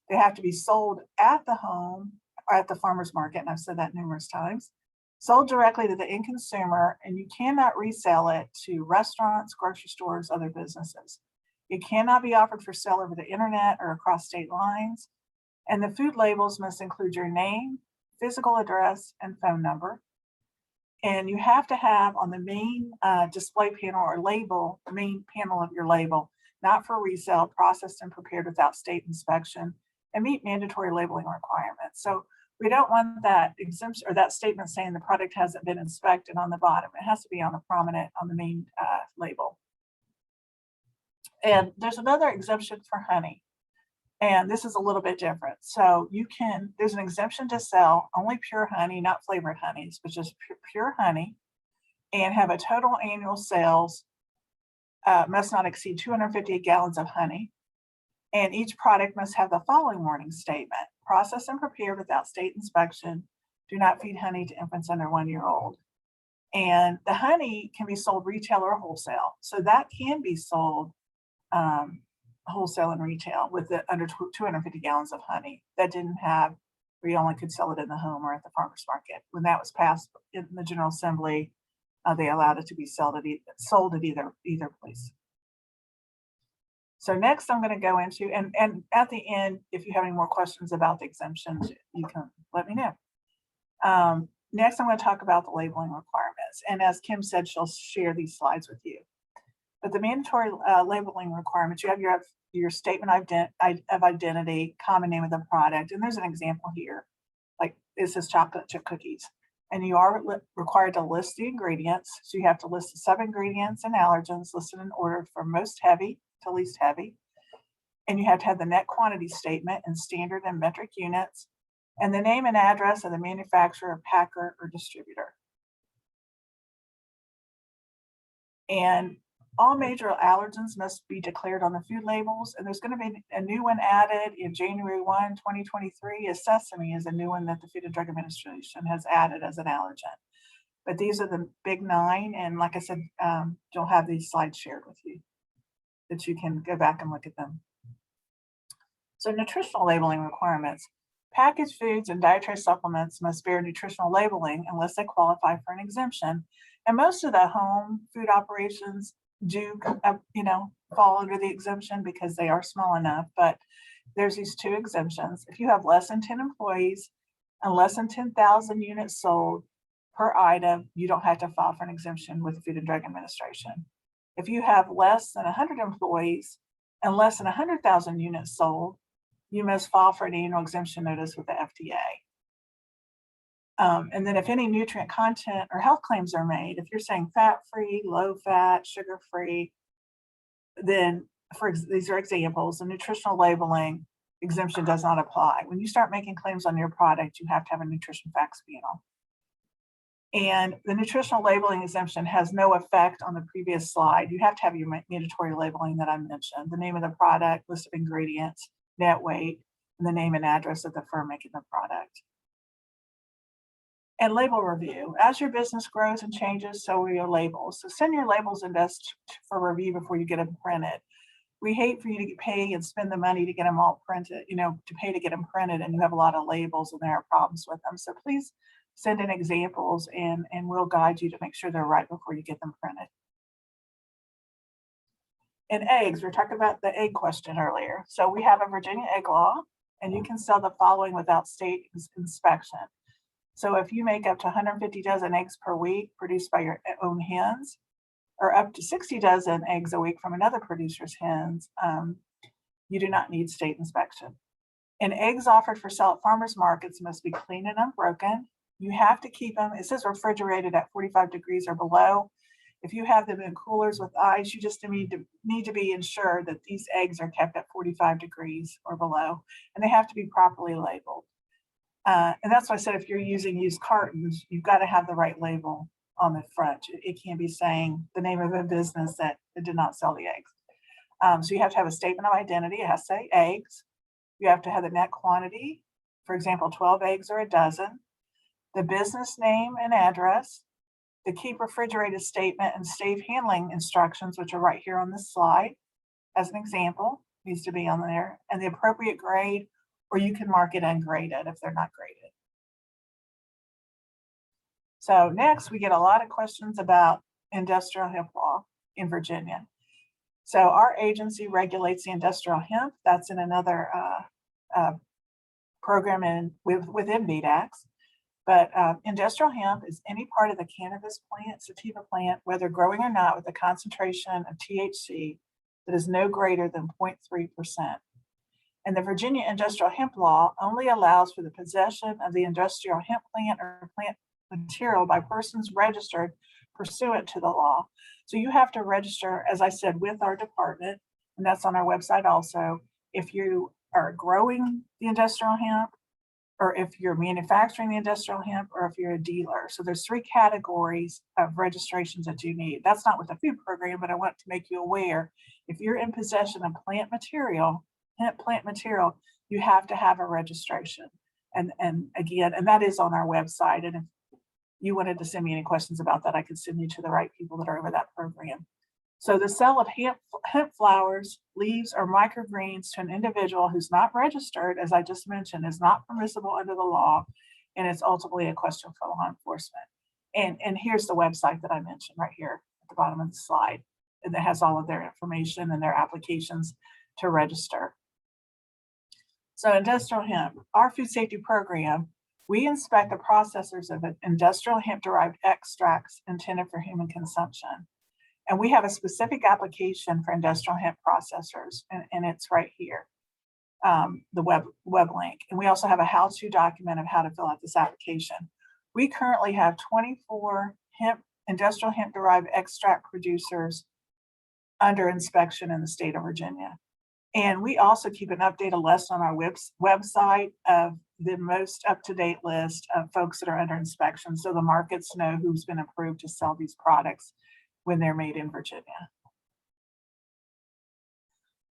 They have to be sold at the home or at the farmer's market, and I've said that numerous times. Sold directly to the end consumer, and you cannot resell it to restaurants, grocery stores, other businesses. It cannot be offered for sale over the internet or across state lines. And the food labels must include your name, physical address, and phone number. And you have to have on the main display panel or label, the main panel of your label, not for resale, processed and prepared without state inspection, and meet mandatory labeling requirements. So we don't want that exemption or that statement saying the product hasn't been inspected on the bottom. It has to be on the main label. And there's another exemption for honey. And this is a little bit different. So there's an exemption to sell only pure honey, not flavored honeys, but just pure honey, and have a total annual sales must not exceed 250 gallons of honey. And each product must have the following warning statement: processed and prepared without state inspection. Do not feed honey to infants under 1 year old. And the honey can be sold retail or wholesale. So that can be sold wholesale and retail with the under 250 gallons of honey. That didn't have, where you only could sell it in the home or at the farmer's market. When that was passed in the General Assembly, they allowed it to be sold at either place. So next I'm going to go into, and at the end, if you have any more questions about the exemptions, you can let me know. Next, I'm going to talk about the labeling requirements. And as Kim said, she'll share these slides with you. But the mandatory labeling requirements, you have your statement of identity, common name of the product, and there's an example here. Like this is chocolate chip cookies. And you are required to list the ingredients. So you have to list the sub-ingredients and allergens listed in order from most heavy to least heavy. And you have to have the net quantity statement in standard and metric units, and the name and address of the manufacturer, packer, or distributor. And all major allergens must be declared on the food labels. And there's going to be a new one added in January 1, 2023. Is sesame is a new one that the Food and Drug Administration has added as an allergen. But these are the big 9. And like I said, you'll have these slides shared with you that you can go back and look at them. So nutritional labeling requirements. Packaged foods and dietary supplements must bear nutritional labeling unless they qualify for an exemption. And most of the home food operations do, fall under the exemption because they are small enough. But there's these 2 exemptions. If you have less than 10 employees and less than 10,000 units sold per item, you don't have to file for an exemption with the Food and Drug Administration. If you have less than 100 employees and less than 100,000 units sold, you must file for an annual exemption notice with the FDA. And then if any nutrient content or health claims are made, if you're saying fat-free, low-fat, sugar-free, then these are examples, the nutritional labeling exemption does not apply. When you start making claims on your product, you have to have a nutrition facts panel. And the nutritional labeling exemption has no effect on the previous slide. You have to have your mandatory labeling that I mentioned, the name of the product, list of ingredients, net weight, and the name and address of the firm making the product. And label review. As your business grows and changes, so will your labels. So send your labels in for review before you get them printed. We hate for you to pay and spend the money to get them all printed, to pay to get them printed, and you have a lot of labels and there are problems with them. So please send in examples and we'll guide you to make sure they're right before you get them printed. And eggs, we were talking about the egg question earlier. So we have a Virginia egg law, and you can sell the following without state inspection. So if you make up to 150 dozen eggs per week produced by your own hens, or up to 60 dozen eggs a week from another producer's hens, you do not need state inspection. And eggs offered for sale at farmers markets must be clean and unbroken. You have to keep them, it says refrigerated at 45 degrees or below. If you have them in coolers with ice, you just need to be ensured that these eggs are kept at 45 degrees or below, and they have to be properly labeled. And that's why I said if you're using used cartons, you've got to have the right label on the front. It can't be saying the name of a business that did not sell the eggs. So you have to have a statement of identity. It has to say eggs. You have to have the net quantity, for example, 12 eggs or a dozen, the business name and address, the keep refrigerated statement and safe handling instructions, which are right here on this slide, as an example, needs to be on there, and the appropriate grade, or you can mark it ungraded if they're not graded. So next, we get a lot of questions about industrial hemp law in Virginia. So our agency regulates the industrial hemp. That's in another program within Vdh. But industrial hemp is any part of the cannabis plant, sativa plant, whether growing or not, with a concentration of THC that is no greater than 0.3%. And the Virginia industrial hemp law only allows for the possession of the industrial hemp plant or plant material by persons registered pursuant to the law. So you have to register, as I said, with our department, and that's on our website also, if you are growing the industrial hemp, or if you're manufacturing the industrial hemp, or if you're a dealer. So there's 3 categories of registrations that you need. That's not with the food program, but I want to make you aware, if you're in possession of plant material, hemp plant material, you have to have a registration. And again, and that is on our website. And if you wanted to send me any questions about that, I could send you to the right people that are over that program. So the sale of hemp flowers, leaves, or microgreens to an individual who's not registered, as I just mentioned, is not permissible under the law, and it's ultimately a question for law enforcement. And here's the website that I mentioned right here at the bottom of the slide, and that has all of their information and their applications to register. So industrial hemp, our food safety program, we inspect the processors of industrial hemp-derived extracts intended for human consumption. And we have a specific application for industrial hemp processors, and it's right here, the web link. And we also have a how-to document of how to fill out this application. We currently have 24 industrial hemp-derived extract producers under inspection in the state of Virginia. And we also keep an updated list on our website of the most up-to-date list of folks that are under inspection, so the markets know who's been approved to sell these products when they're made in Virginia.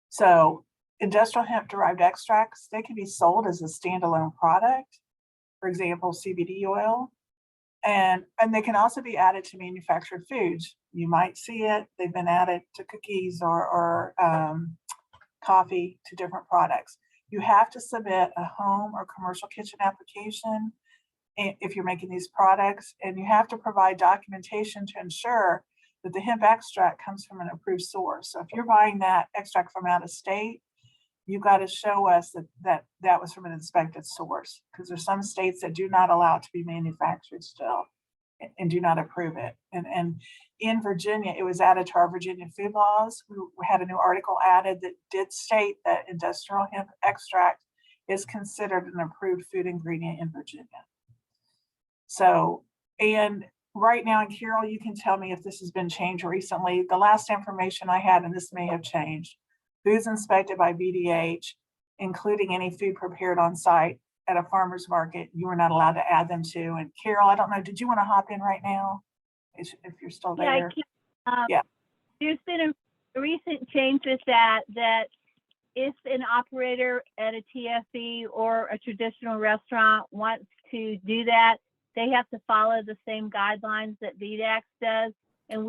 So industrial hemp-derived extracts, they can be sold as a standalone product, for example, CBD oil, and they can also be added to manufactured foods. You might see it, they've been added to cookies or coffee, to different products. You have to submit a home or commercial kitchen application if you're making these products, and you have to provide documentation to ensure that the hemp extract comes from an approved source. So if you're buying that extract from out of state, you've got to show us that was from an inspected source, because there's some states that do not allow it to be manufactured still and do not approve it. And in Virginia, it was added to our Virginia food laws. We had a new article added that did state that industrial hemp extract is considered an approved food ingredient in Virginia. So, and right now, and Carol, you can tell me if this has been changed recently. The last information I had, and this may have changed, foods inspected by Vdh, including any food prepared on site at a farmer's market, you were not allowed to add them to. And Carol, I don't know, did you want to hop in right now? If you're still Yeah, I there. can. Yeah. There's been a recent change with that if an operator at a TFE or a traditional restaurant wants to do that, they have to follow the same guidelines that Vdh does. And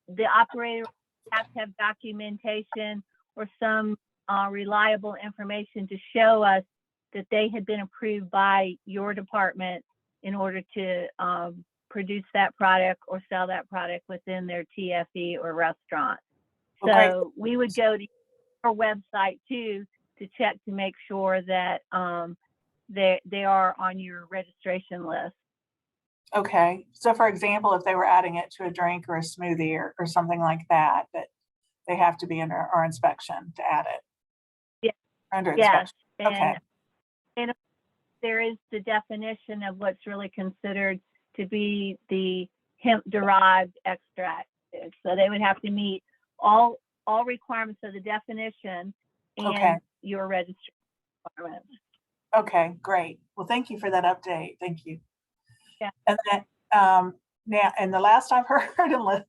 the operator has to have documentation or some reliable information to show us that they had been approved by your department in order to produce that product or sell that product within their TFE or restaurant. Okay. So we would go to our website too to check to make sure that they are on your registration list. Okay. So for example, if they were adding it to a drink or a smoothie or something like that, that they have to be under our inspection to add it. Yeah. Under Yes. inspection. Okay. And there is the definition of what's really considered to be the hemp derived extract. So they would have to meet all requirements of the definition and your registration requirements. Okay, great. Well, thank you for that update. Thank you. Yeah. And then now, and the last I've heard, and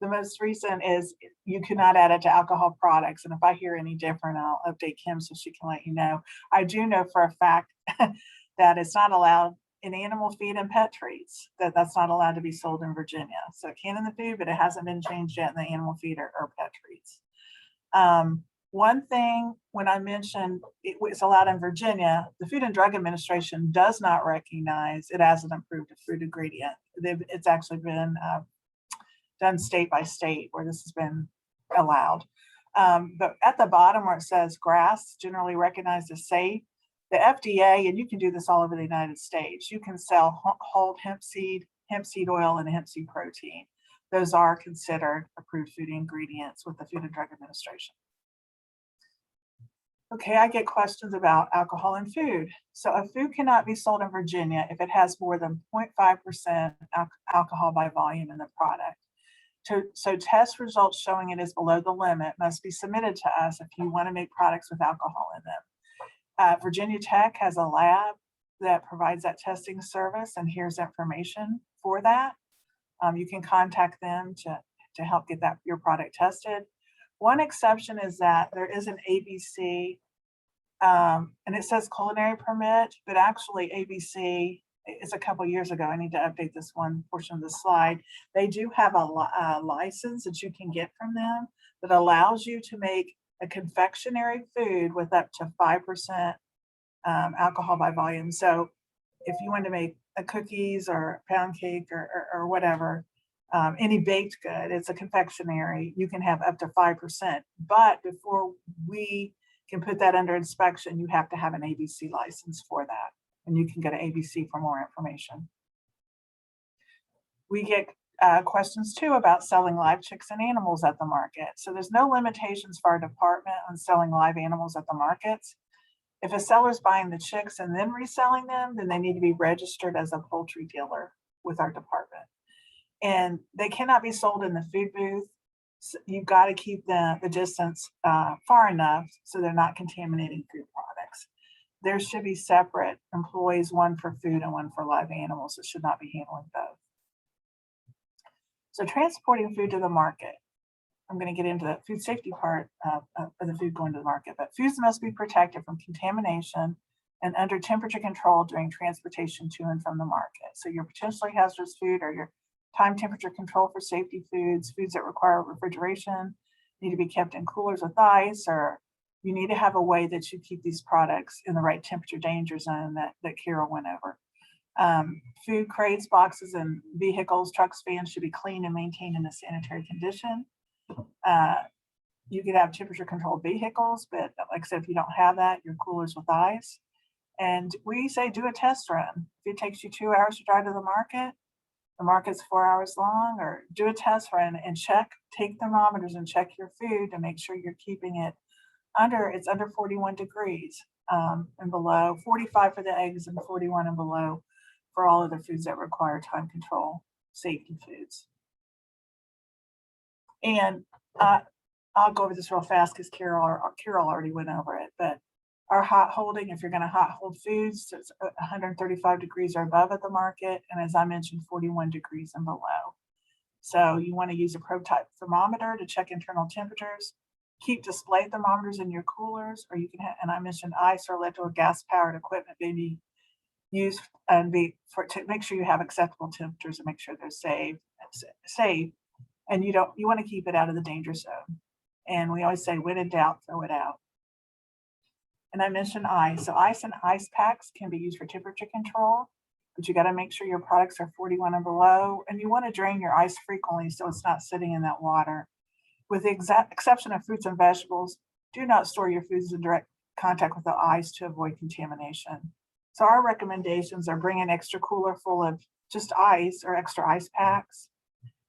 the most recent is you cannot add it to alcohol products. And if I hear any different, I'll update Kim so she can let you know. I do know for a fact that it's not allowed in animal feed and pet treats, that's not allowed to be sold in Virginia. So it can in the food, but it hasn't been changed yet in the animal feed or pet treats. One thing, when I mentioned it was allowed in Virginia, the Food and Drug Administration does not recognize it as an approved food ingredient. It's actually been done state by state where this has been allowed. But at the bottom where it says grass, generally recognized as safe, the FDA, and you can do this all over the United States, you can sell whole hemp seed oil, and hemp seed protein. Those are considered approved food ingredients with the Food and Drug Administration. Okay, I get questions about alcohol in food. So a food cannot be sold in Virginia if it has more than 0.5% alcohol by volume in the product. So test results showing it is below the limit must be submitted to us if you want to make products with alcohol in them. Virginia Tech has a lab that provides that testing service, and here's information for that. You can contact them to help get your product tested. One exception is that there is an ABC, and it says culinary permit, but actually ABC is a couple years ago. I need to update this one portion of the slide. They do have a license that you can get from them that allows you to make a confectionery food with up to 5% alcohol by volume. So if you want to make a cookies or a pound cake or whatever, any baked good, it's a confectionery, you can have up to 5%. But before we can put that under inspection, you have to have an ABC license for that. And you can go to ABC for more information. We get questions too about selling live chicks and animals at the market. So there's no limitations for our department on selling live animals at the markets. If a seller's buying the chicks and then reselling them, then they need to be registered as a poultry dealer with our department. And they cannot be sold in the food booth. So you've got to keep the distance far enough so they're not contaminating food products. There should be separate employees, one for food and one for live animals. It should not be handling both. So transporting food to the market. I'm going to get into the food safety part of the food going to the market, but foods must be protected from contamination and under temperature control during transportation to and from the market. So your potentially hazardous food or your time temperature control for safety foods, foods that require refrigeration, need to be kept in coolers with ice, or you need to have a way that you keep these products in the right temperature danger zone that Carol went over. Food crates, boxes, and vehicles, trucks, vans should be clean and maintained in a sanitary condition. You could have temperature controlled vehicles, but like I said, if you don't have that, your coolers with ice. And we say do a test run. If it takes you 2 hours to drive to the market's 4 hours long, or do a test run and take thermometers and check your food to make sure you're keeping it under 41 degrees and below, 45 for the eggs and 41 and below for all other foods that require time control, safety foods. And I'll go over this real fast because Carol already went over it, but Our hot holding, if you're going to hot hold foods, it's 135 degrees or above at the market. And as I mentioned, 41 degrees and below. So you want to use a probe type thermometer to check internal temperatures. Keep display thermometers in your coolers, or you can have, and I mentioned ice or electric or gas powered equipment may be used and to make sure you have acceptable temperatures and make sure they're safe. And you want to keep it out of the danger zone. And we always say, when in doubt, throw it out. And I mentioned ice. So ice and ice packs can be used for temperature control, but you got to make sure your products are 41 and below, and you want to drain your ice frequently so it's not sitting in that water. With the exception of fruits and vegetables, do not store your foods in direct contact with the ice to avoid contamination. So our recommendations are bring an extra cooler full of just ice or extra ice packs.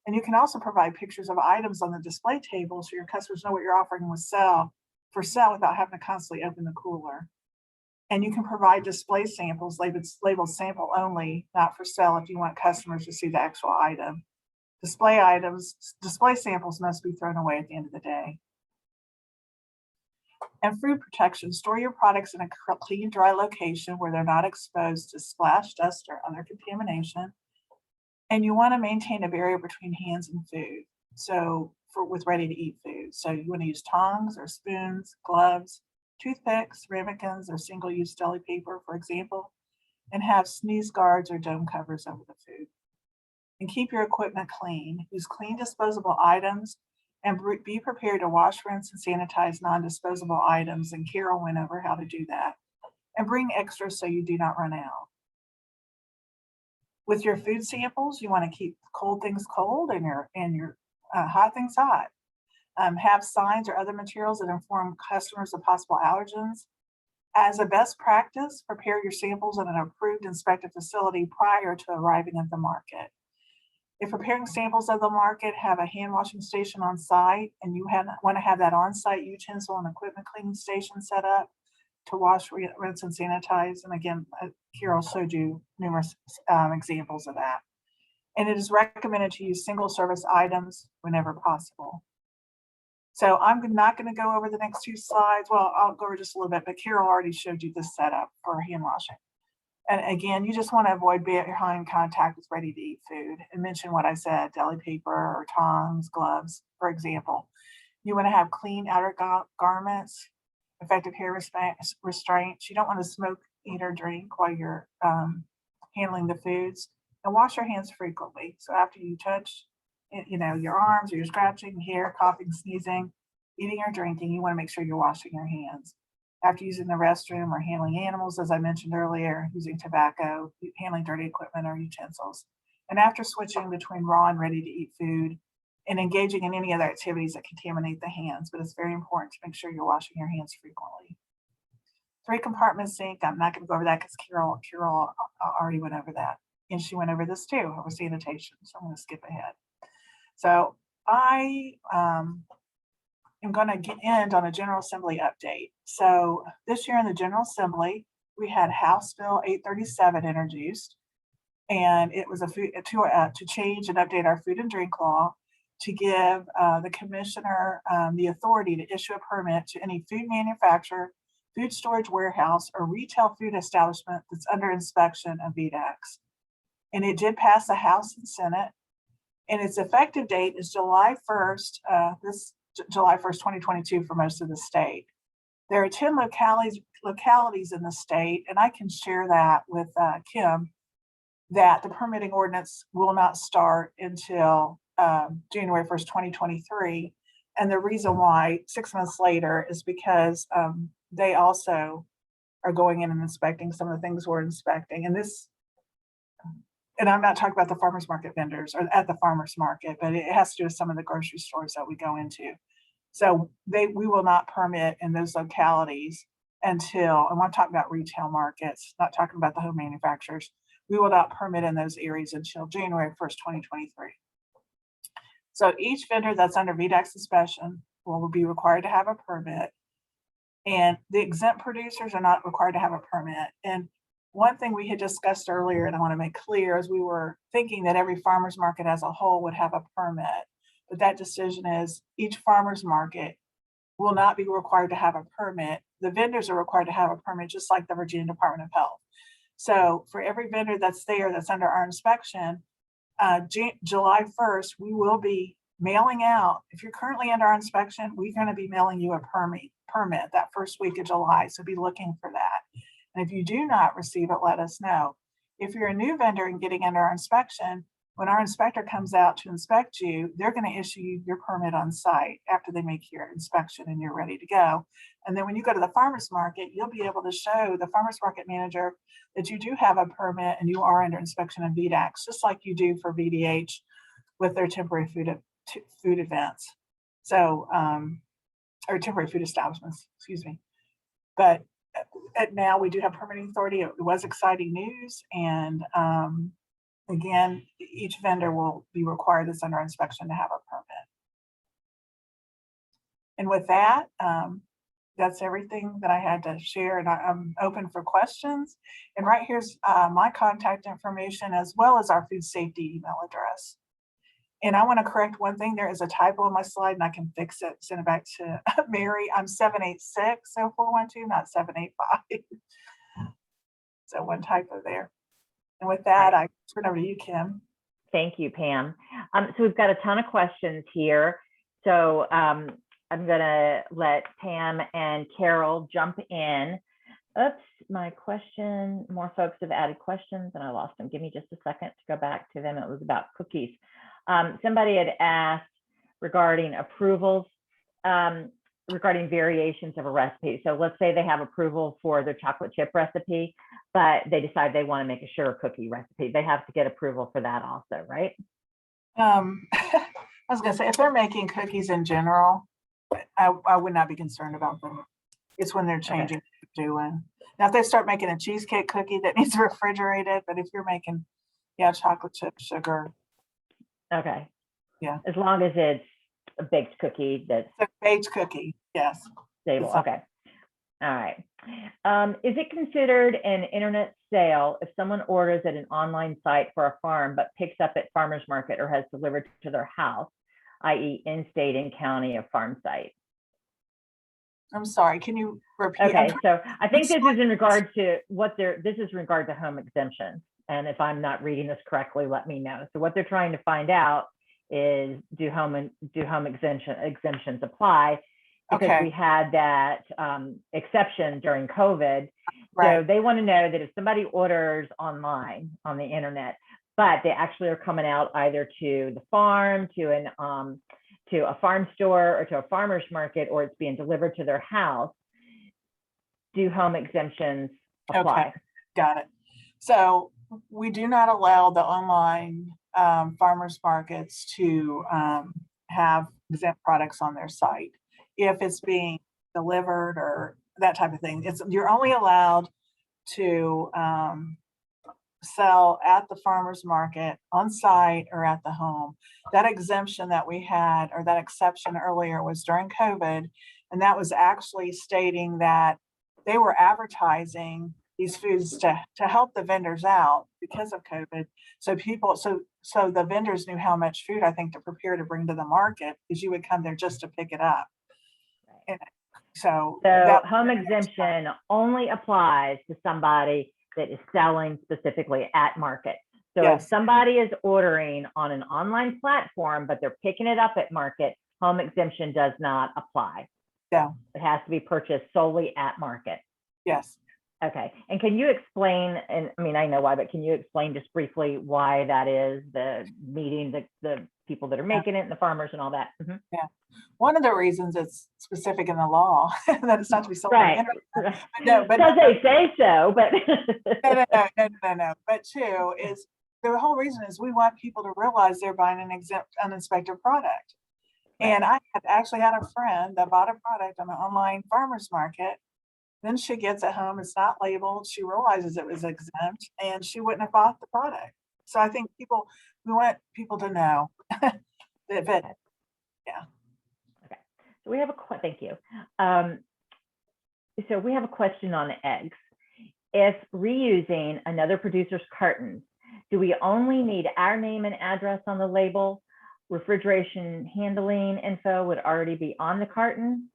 And you can also provide pictures of items on the display table so your customers know what you're offering for sale without having to constantly open the cooler. And you can provide display samples labeled sample only, not for sale, if you want customers to see the actual item. Display samples must be thrown away at the end of the day. And food protection, store your products in a clean, dry location where they're not exposed to splash, dust, or other contamination. And you want to maintain a barrier between hands and food. So with ready to eat food. So you want to use tongs or spoons, gloves, toothpicks, ramekins, or single-use deli paper, for example, and have sneeze guards or dome covers over the food. And keep your equipment clean. Use clean disposable items and be prepared to wash, rinse, and sanitize non-disposable items. And Carol went over how to do that. And bring extras so you do not run out. With your food samples, you want to keep cold things cold and your hot things hot. Have signs or other materials that inform customers of possible allergens. As a best practice, prepare your samples in an approved inspected facility prior to arriving at the market. If preparing samples of the market, have a hand washing station on site, and you want to have that on-site utensil and equipment cleaning station set up to wash, rinse, and sanitize. And again, Carol showed you numerous examples of that. And it is recommended to use single service items whenever possible. So I'm not going to go over the next two slides. Well, I'll go over just a little bit, but Carol already showed you this setup for hand washing. And again, you just want to avoid being in contact with ready to eat food and mention what I said, deli paper or tongs, gloves, for example. You want to have clean outer garments, effective hair restraints. You don't want to smoke, eat, or drink while you're handling the foods. And wash your hands frequently. So after you touch, your arms or you're scratching, hair, coughing, sneezing, eating or drinking, you want to make sure you're washing your hands. After using the restroom or handling animals, as I mentioned earlier, using tobacco, handling dirty equipment or utensils. And after switching between raw and ready to eat food and engaging in any other activities that contaminate the hands, but it's very important to make sure you're washing your hands frequently. 3-compartment sink, I'm not going to go over that because Carol already went over that. And she went over this too, over sanitation. So I'm going to skip ahead. So I am going to end on a General Assembly update. So this year in the General Assembly, we had House Bill 837 introduced, and it was to change and update our food and drink law to give the commissioner the authority to issue a permit to any food manufacturer, food storage warehouse, or retail food establishment that's under inspection of Vdh. And it did pass the House and Senate, and its effective date is July 1st, July 1st, 2022 for most of the state. There are 10 localities in the state, and I can share that with Kim, that the permitting ordinance will not start until January 1st, 2023. And the reason why 6 months later is because they also are going in and inspecting some of the things we're inspecting. And I'm not talking about the farmers market vendors or at the farmers market, but it has to do with some of the grocery stores that we go into. So we will not permit in those localities until, and I'm talking about retail markets, not talking about the home manufacturers. We will not permit in those areas until January 1st, 2023. So each vendor that's under Vdh inspection will be required to have a permit, and the exempt producers are not required to have a permit. And one thing we had discussed earlier, and I want to make clear, is we were thinking that every farmer's market as a whole would have a permit, but that decision is each farmer's market will not be required to have a permit. The vendors are required to have a permit, just like the Virginia Department of Health. So for every vendor that's there, that's under our inspection, July 1st, we will be mailing out. If you're currently under our inspection, we're going to be mailing you a permit that first week of July. So be looking for that. And if you do not receive it, let us know. If you're a new vendor and getting under our inspection, when our inspector comes out to inspect you, they're going to issue you your permit on site after they make your inspection and you're ready to go. And then when you go to the farmer's market, you'll be able to show the farmer's market manager that you do have a permit and you are under inspection of Vdh, just like you do for Vdh with their temporary food events. So, or temporary food establishments, excuse me. But now we do have permitting authority. It was exciting news. And again, each vendor will be required that's under inspection to have a permit. And with that, that's everything that I had to share, and I'm open for questions. And right here's my contact information as well as our food safety email address. And I want to correct one thing. There is a typo on my slide and I can fix it, send it back to Mary. I'm 786-0412, not 785. So one typo there. And with that, I turn over to you, Kim. Thank you, Pam. So we've got a ton of questions here. So I'm going to let Pam and Carol jump in. Oops, my question, more folks have added questions and I lost them. Give me just a second to go back to them. It was about cookies. Somebody had asked regarding approvals, regarding variations of a recipe. So let's say they have approval for their chocolate chip recipe, but they decide they want to make a sugar cookie recipe. They have to get approval for that also, right? I was going to say, if they're making cookies in general, I would not be concerned about them. It's when they're changing what they're doing. Now, if they start making a cheesecake cookie that needs refrigerated, but if you're making, chocolate chip, sugar. Okay. Yeah. As long as it's a baked cookie that's a baked cookie, yes. Stable. Okay. All right. Is it considered an internet sale if someone orders at an online site for a farm but picks up at farmer's market or has delivered to their house, i.e. in state and county of farm site? I'm sorry, can you repeat? Okay, so I think this is in regard to this is in regard to home exemptions. And if I'm not reading this correctly, let me know. So what they're trying to find out is, do home exemptions apply? Because we had that exception during COVID. Right. So they want to know that if somebody orders online on the internet, but they actually are coming out either to the farm, to a farm store, or to a farmer's market, or it's being delivered to their house, do home exemptions apply? Okay, got it. So we do not allow the online farmers markets to have exempt products on their site if it's being delivered or that type of thing. You're only allowed to sell at the farmers market, on site, or at the home. That exemption that we had, or that exception earlier, was during COVID, and that was actually stating that they were advertising these foods to help the vendors out because of COVID. So the vendors knew how much food, I think, to prepare to bring to the market, because you would come there just to pick it up. And so home exemption only applies to somebody that is selling specifically at market. So if somebody is ordering on an online platform, but they're picking it up at market, home exemption does not apply. No. It has to be purchased solely at market. Yes. Okay. And can you explain, and I mean, I know why, but can you explain just briefly why that is, the meeting the people that are making it and the farmers and all that? Mm-hmm. Yeah. One of the reasons it's specific in the law that it's not to be sold. Right. No, but because they say so, but no. But two is, the whole reason is we want people to realize they're buying an exempt, uninspected product. Right. And I actually had a friend that bought a product on an online farmer's market. Then she gets it home, it's not labeled, she realizes it was exempt, and she wouldn't have bought the product. So I think we want people to know that, yeah. Okay, so we have thank you. So we have a question on eggs. If reusing another producer's cartons, do we only need our name and address on the label? Refrigeration handling info would already be on the carton?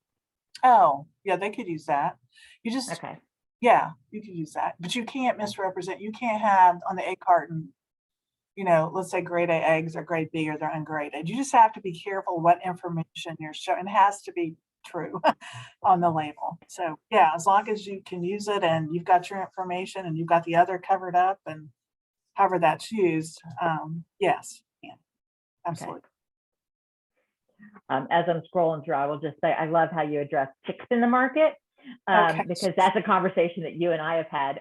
Oh, yeah, they could use that. You just, Okay, yeah, you could use that, but you can't misrepresent. You can't have on the egg carton, let's say grade A eggs are grade B or they're ungraded. You just have to be careful what information you're showing. It has to be true on the label. So yeah, as long as you can use it and you've got your information and you've got the other covered up and however that's used, yes, yeah, absolutely. as I'm scrolling through, I will just say, I love how you address chicks in the market, Okay. because that's a conversation that you and I have had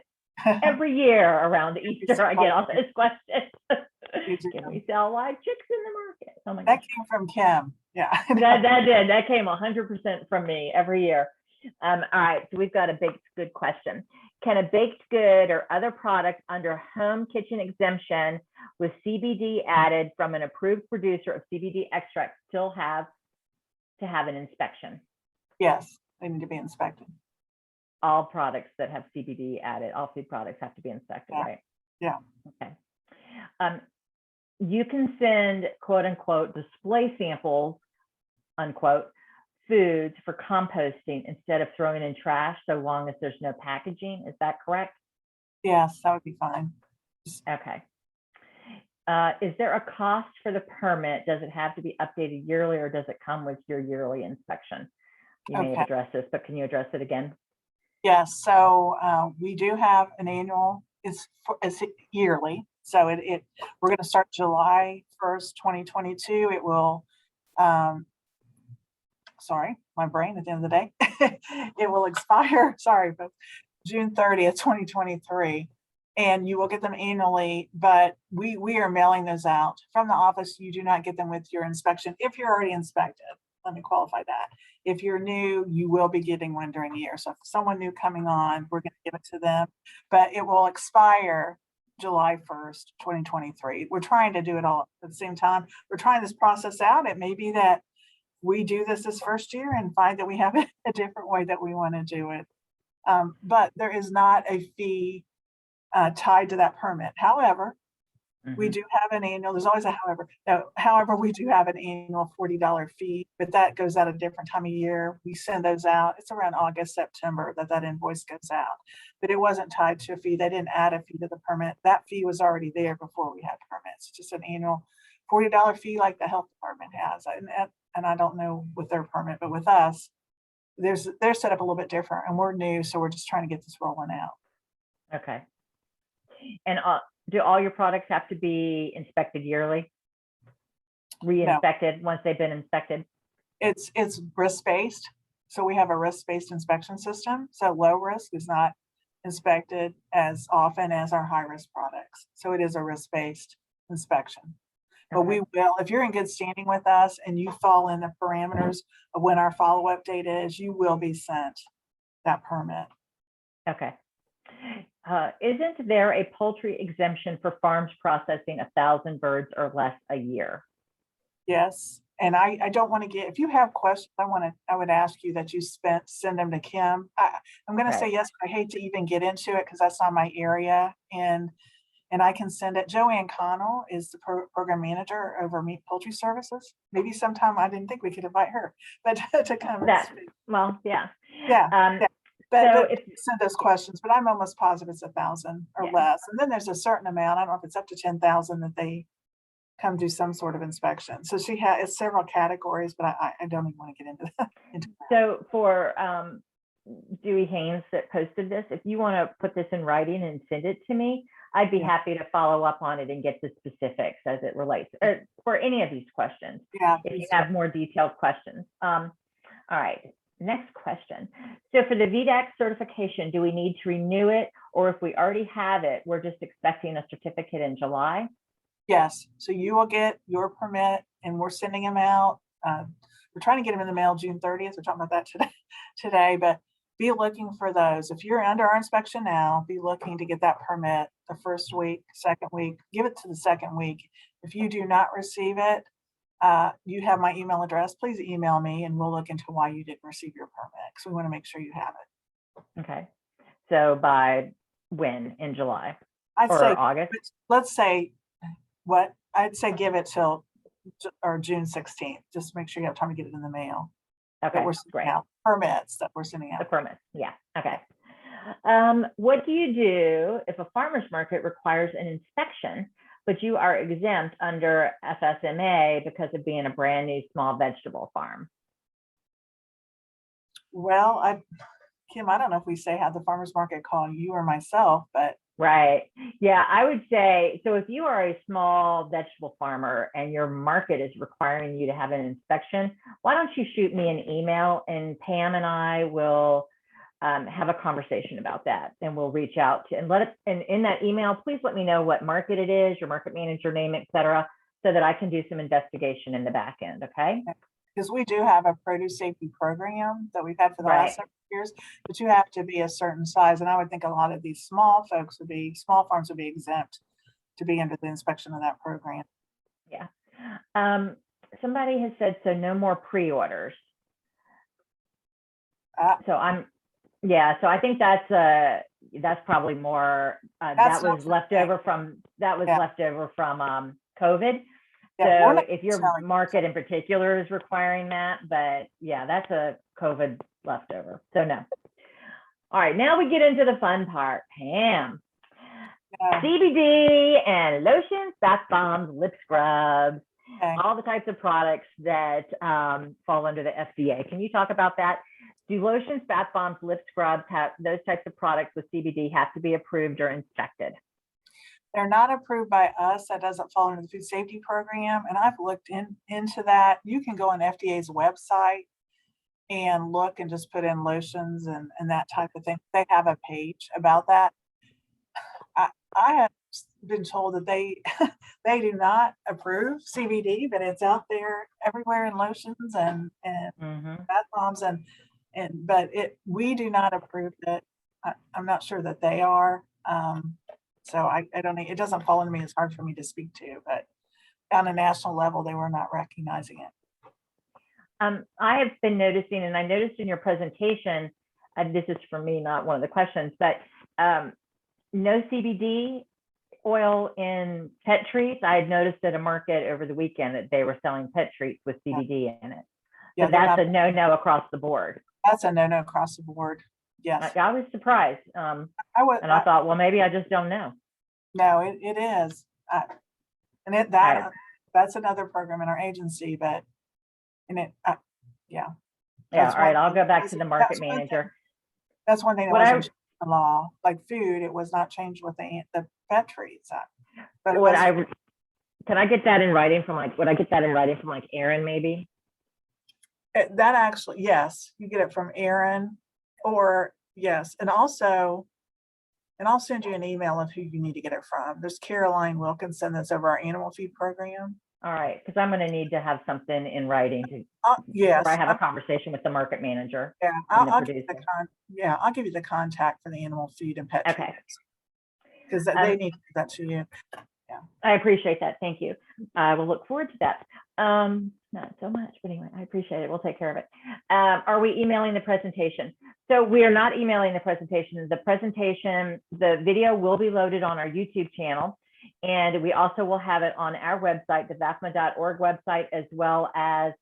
every year around Easter. I get all those questions. Can we sell live chicks in the market? Oh my That gosh. came from Kim. Yeah. That came 100% from me every year. All right, so we've got a baked good question. Can a baked good or other product under home kitchen exemption with CBD added from an approved producer of CBD extract still have to have an inspection? Yes, they need to be inspected. All products that have CBD added, all food products have to be inspected, Yeah. right? Yeah. Okay. You can send quote unquote display samples, unquote, foods for composting instead of throwing in trash, so long as there's no packaging. Is that correct? Yes, that would be fine. Okay. Is there a cost for the permit? Does it have to be updated yearly or does it come with your yearly inspection? You may have Okay. addressed this, but can you address it again? Yes, so we do have an annual, it's yearly. So we're going to start July 1st, 2022. It will, sorry, my brain at the end of the day, it will expire, sorry, but June 30th, 2023. And you will get them annually, but we are mailing those out from the office. You do not get them with your inspection if you're already inspected. Let me qualify that. If you're new, you will be getting one during the year. So if someone new coming on, we're going to give it to them, but it will expire July 1st, 2023. We're trying to do it all at the same time. We're trying this process out. It may be that we do this first year and find that we have a different way that we want to do it. But there is not a fee tied to that permit. However, we do have an annual, there's always a however. No, however, we do have an annual $40 fee, but that goes out a different time of year. We send those out. It's around August, September that invoice goes out, but it wasn't tied to a fee. They didn't add a fee to the permit. That fee was already there before we had permits. It's just an annual $40 fee like the health department has. And I don't know with their permit, but with us, they're set up a little bit different and we're new. So we're just trying to get this rolling out. Okay. And do all your products have to be inspected yearly? Re-inspected once they've been inspected? It's risk-based. So we have a risk-based inspection system. So low risk is not inspected as often as our high risk products. So it is a risk-based inspection. But we will, if you're in good standing with us and you fall in the parameters of when our follow-up date is, you will be sent that permit. Okay. Isn't there a poultry exemption for farms processing 1,000 birds or less a year? Yes, and I don't want to get, if you have questions, I would ask you that you send them to Kim. I'm going to say yes, but I hate to even get into it because that's not my area, and I can send it. Joanne Connell is the program manager over Meat Poultry Services. Maybe sometime, I didn't think we could invite her, but to come and speak. Well, yeah. Yeah. But So if you send us questions, but I'm almost positive it's 1,000 or less. And then there's a certain amount, I don't know if it's up to 10,000 that they come do some sort of inspection. So she has several categories, but I don't even want to get into that. So for Dewey Haynes that posted this, if you want to put this in writing and send it to me, I'd be happy to follow up on it and get the specifics as it relates for any of these questions. Yeah. If you have more detailed questions. All right. Next question. So for the VDAC certification, do we need to renew it? Or if we already have it, we're just expecting a certificate in July? Yes. So you will get your permit and we're sending them out. We're trying to get them in the mail June 30th. We're talking about that today, but be looking for those. If you're under our inspection now, be looking to get that permit the first week, second week, give it to the second week. If you do not receive it, you have my email address. Please email me and we'll look into why you didn't receive your permit because we want to make sure you have it. Okay. So by when? In July? I'd or say August? Let's say I'd say give it till or June 16th. Just make sure you have time to get it in the mail. Okay, we're sending great. out, permits that we're sending The out. permits, yeah, okay. What do you do if a farmer's market requires an inspection, but you are exempt under FSMA because of being a brand new small vegetable farm? Well, Kim, I don't know if we say have the farmer's market call you or myself, but Right. Yeah, I would say, so if you are a small vegetable farmer and your market is requiring you to have an inspection, why don't you shoot me an email and Pam and I will have a conversation about that, and we'll reach out to and let it, and in that email, please let me know what market it is, your market manager name, et cetera, so that I can do some investigation in the back end, okay? because we do have a produce safety program that we've had for the Right. last several years, but you have to be a certain size. And I would think a lot of these small farms would be exempt to be under the inspection of that program. Yeah. Somebody has said, so no more pre-orders. So so I think that's probably more, that was leftover from COVID. Yeah, So if your market in particular is requiring that, but yeah, that's a COVID leftover. So no. All right, now we get into the fun part. Pam, CBD and lotions, bath bombs, lip scrubs, all the types of products that fall under the FDA. Can you talk about that? Do lotions, bath bombs, lip scrubs, have those types of products with CBD have to be approved or inspected? They're not approved by us. That doesn't fall under the food safety program. And I've looked into that. You can go on FDA's website and look and just put in lotions and that type of thing. They have a page about that. I have been told that they they do not approve CBD, but it's out there everywhere in lotions and bath bombs but we do not approve it. I'm not sure that they are. So I don't know. It doesn't fall under me. It's hard for me to speak to, but on a national level, they were not recognizing it. I have been noticing, and I noticed in your presentation, this is for me, not one of the questions, but no CBD oil in pet treats. I had noticed at a market over the weekend that they were selling pet treats with CBD in it. Yeah, so that's a no-no across the board. That's a no-no across the board. Yes. I was surprised. I thought, well, maybe I just don't know. No, it is. That's another program in our agency, but yeah. Yeah, all right, I'll go back to the market manager. That's one thing that wasn't the law. Like food, it was not changed with the pet treats. But can I get that in writing from would I get that in writing from Aaron maybe? That actually, yes, you get it from Aaron. Or yes, and I'll send you an email of who you need to get it from. There's Caroline Wilkinson that's over our animal feed program. All right, because I'm going to need to have something in writing to yes, I have a conversation with the market manager. Yeah, I'll give you the contact for the animal feed and pet treats, because they need to do that to you. Yeah, I appreciate that. Thank you. I will look forward to that. Not so much, but anyway, I appreciate it. We'll take care of it. Are we emailing the presentation? So we are not emailing the presentation. The video will be loaded on our YouTube channel, and we also will have it on our website, the vafma.org website, as well as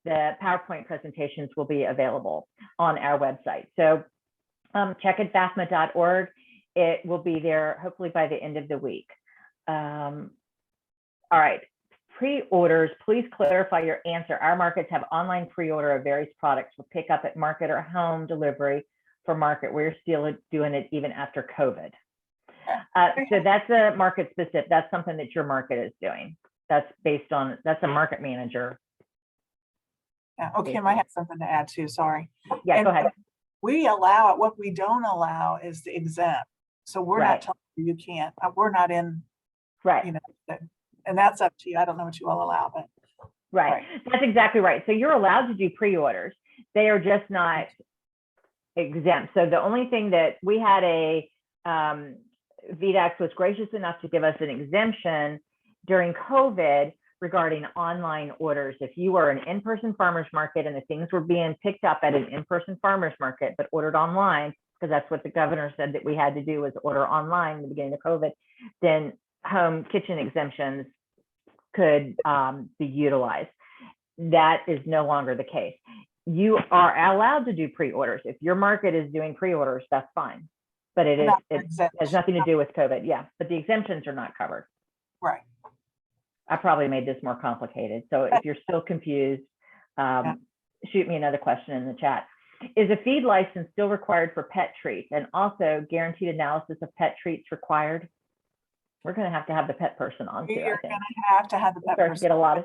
the PowerPoint presentations will be available on our website. So check at vafma.org. It will be there hopefully by the end of the week. All right. Pre-orders, please clarify your answer. Our markets have online pre-order of various products for pickup at market or home delivery for market. We're still doing it even after COVID. So that's a market specific. That's something that your market is doing. That's a market manager. Yeah. Okay, I have something to add too. Sorry. Yeah, go ahead. We allow it. What we don't allow is the exempt. So we're not telling you can't. We're not in. Right. And that's up to you. I don't know what you all allow, but. Right. That's exactly right. So you're allowed to do pre-orders. They are just not exempt. So the only thing that we had Vdh was gracious enough to give us an exemption during COVID regarding online orders. If you were an in-person farmer's market and the things were being picked up at an in-person farmer's market, but ordered online, because that's what the governor said that we had to do was order online in the beginning of COVID, then home kitchen exemptions could be utilized. That is no longer the case. you are allowed to do pre-orders. If your market is doing pre-orders, that's fine. But it has nothing to do with COVID. Yeah, but the exemptions are not covered. Right. I probably made this more complicated. So if you're still confused, shoot me another question in the chat. Is a feed license still required for pet treats, and also guaranteed analysis of pet treats required? We're going to have the pet person on too. You're I think. going to have the pet person. Get a lot of,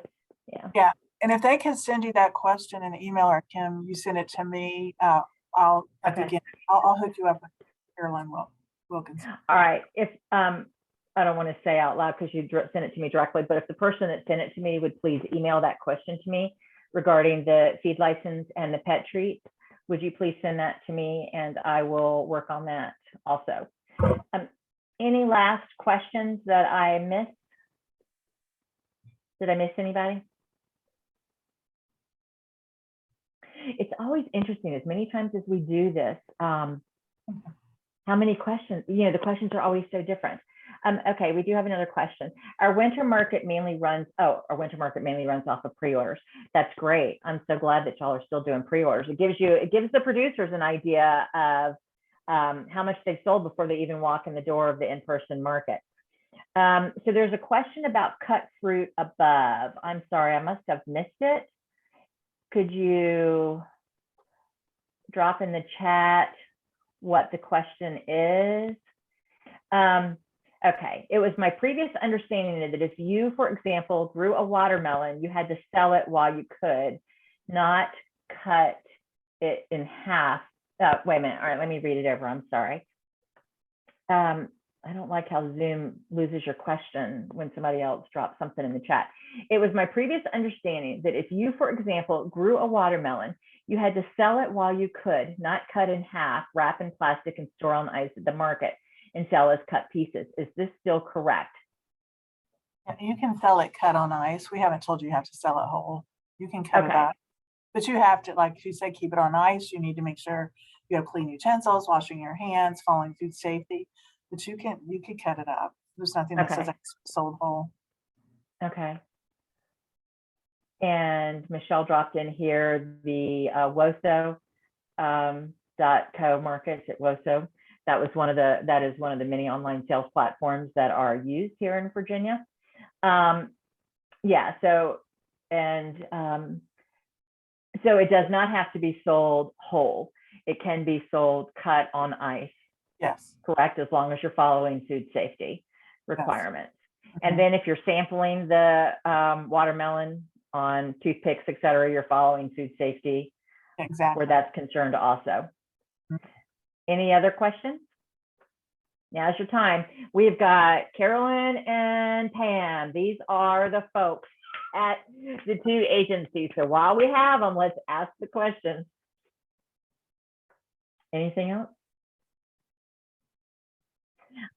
yeah. And if they can send you that question in an email, or Kim, you send it to me. I'll hook you up with Caroline Wilkinson. All right. If I don't want to say out loud because you sent it to me directly, but if the person that sent it to me would please email that question to me regarding the feed license and the pet treats, would you please send that to me, and I will work on that also. Any last questions that I missed? Did I miss anybody? It's always interesting, as many times as we do this, how many questions, the questions are always so different. Okay, we do have another question. Our winter market mainly runs off of pre-orders. That's great. I'm so glad that y'all are still doing pre-orders. It gives the producers an idea of how much they've sold before they even walk in the door of the in-person market. So there's a question about cut fruit above. I'm sorry, I must have missed it. Could you drop in the chat what the question is? Okay, it was my previous understanding that if you, for example, grew a watermelon, you had to sell it while you could, not cut it in half. Wait a minute. All right, let me read it over. I'm sorry. I don't like how Zoom loses your question when somebody else drops something in the chat. It was my previous understanding that if you, for example, grew a watermelon, you had to sell it while you could, not cut in half, wrap in plastic, and store on ice at the market and sell as cut pieces. Is this still correct? You can sell it cut on ice. We haven't told you have to sell it whole. You can cut it up, but you have to, like you said, keep it on ice. You need to make sure you have clean utensils, washing your hands, following food safety. But you can cut it up. There's nothing that says it's sold whole. Okay. And Michelle dropped in here the WOSO .co markets at WOSO. That is one of the many online sales platforms that are used here in Virginia. Yeah, so it does not have to be sold whole. It can be sold cut on ice. Yes. Correct, as long as you're following food safety requirements. Yes. And then if you're sampling the watermelon on toothpicks, et cetera, you're following food safety where that's concerned also. Any other questions? Now's your time. We've got Carolyn and Pam. These are the folks at the two agencies. So while we have them, let's ask the questions. Anything else?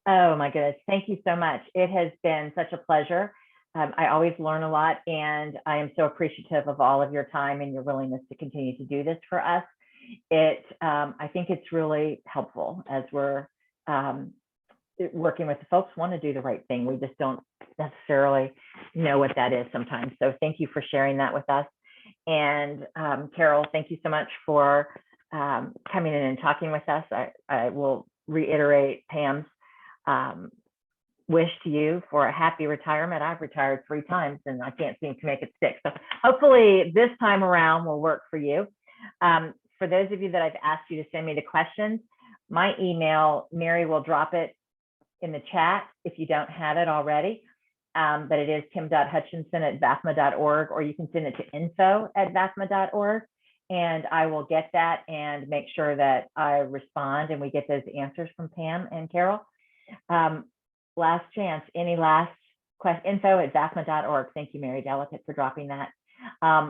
Oh my goodness, thank you so much. It has been such a pleasure. I always learn a lot, and I am so appreciative of all of your time and your willingness to continue to do this for us. I think it's really helpful as we're working with the folks who want to do the right thing. We just don't necessarily know what that is sometimes. So thank you for sharing that with us. And Carol, thank you so much for coming in and talking with us. I will reiterate Pam's wish to you for a happy retirement. I've retired 3 times and I can't seem to make it stick. So hopefully this time around will work for you. For those of you that I've asked you to send me the questions, my email, Mary will drop it in the chat if you don't have it already. But it is kim.hutchinson@vafma.org, or you can send it to info@vafma.org. And I will get that and make sure that I respond and we get those answers from Pam and Carol. Last chance, any last question? info@vafma.org. Thank you, Mary Delicate, for dropping that.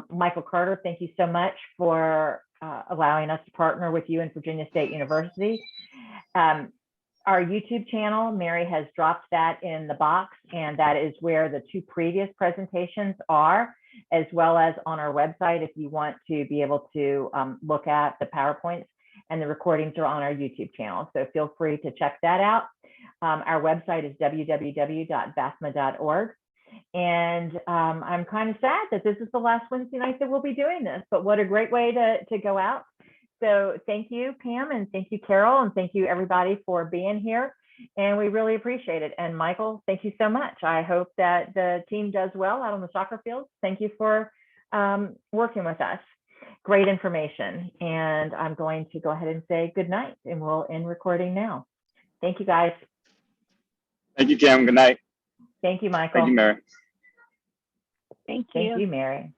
Michael Carter, thank you so much for allowing us to partner with you and Virginia State University. Our YouTube channel, Mary has dropped that in the box, and that is where the 2 previous presentations are, as well as on our website if you want to be able to look at the PowerPoints, and the recordings are on our YouTube channel. So feel free to check that out. Our website is www.vafma.org. And I'm kind of sad that this is the last Wednesday night that we'll be doing this, but what a great way to go out. So thank you, Pam, and thank you, Carol, and thank you everybody for being here. And we really appreciate it. And Michael, thank you so much. I hope that the team does well out on the soccer field. Thank you for working with us. Great information. And I'm going to go ahead and say good night, and we'll end recording now. Thank you, guys. Thank you, Kim. Good night. Thank you, Michael. Thank you, Mary. Thank you. Thank you, Mary.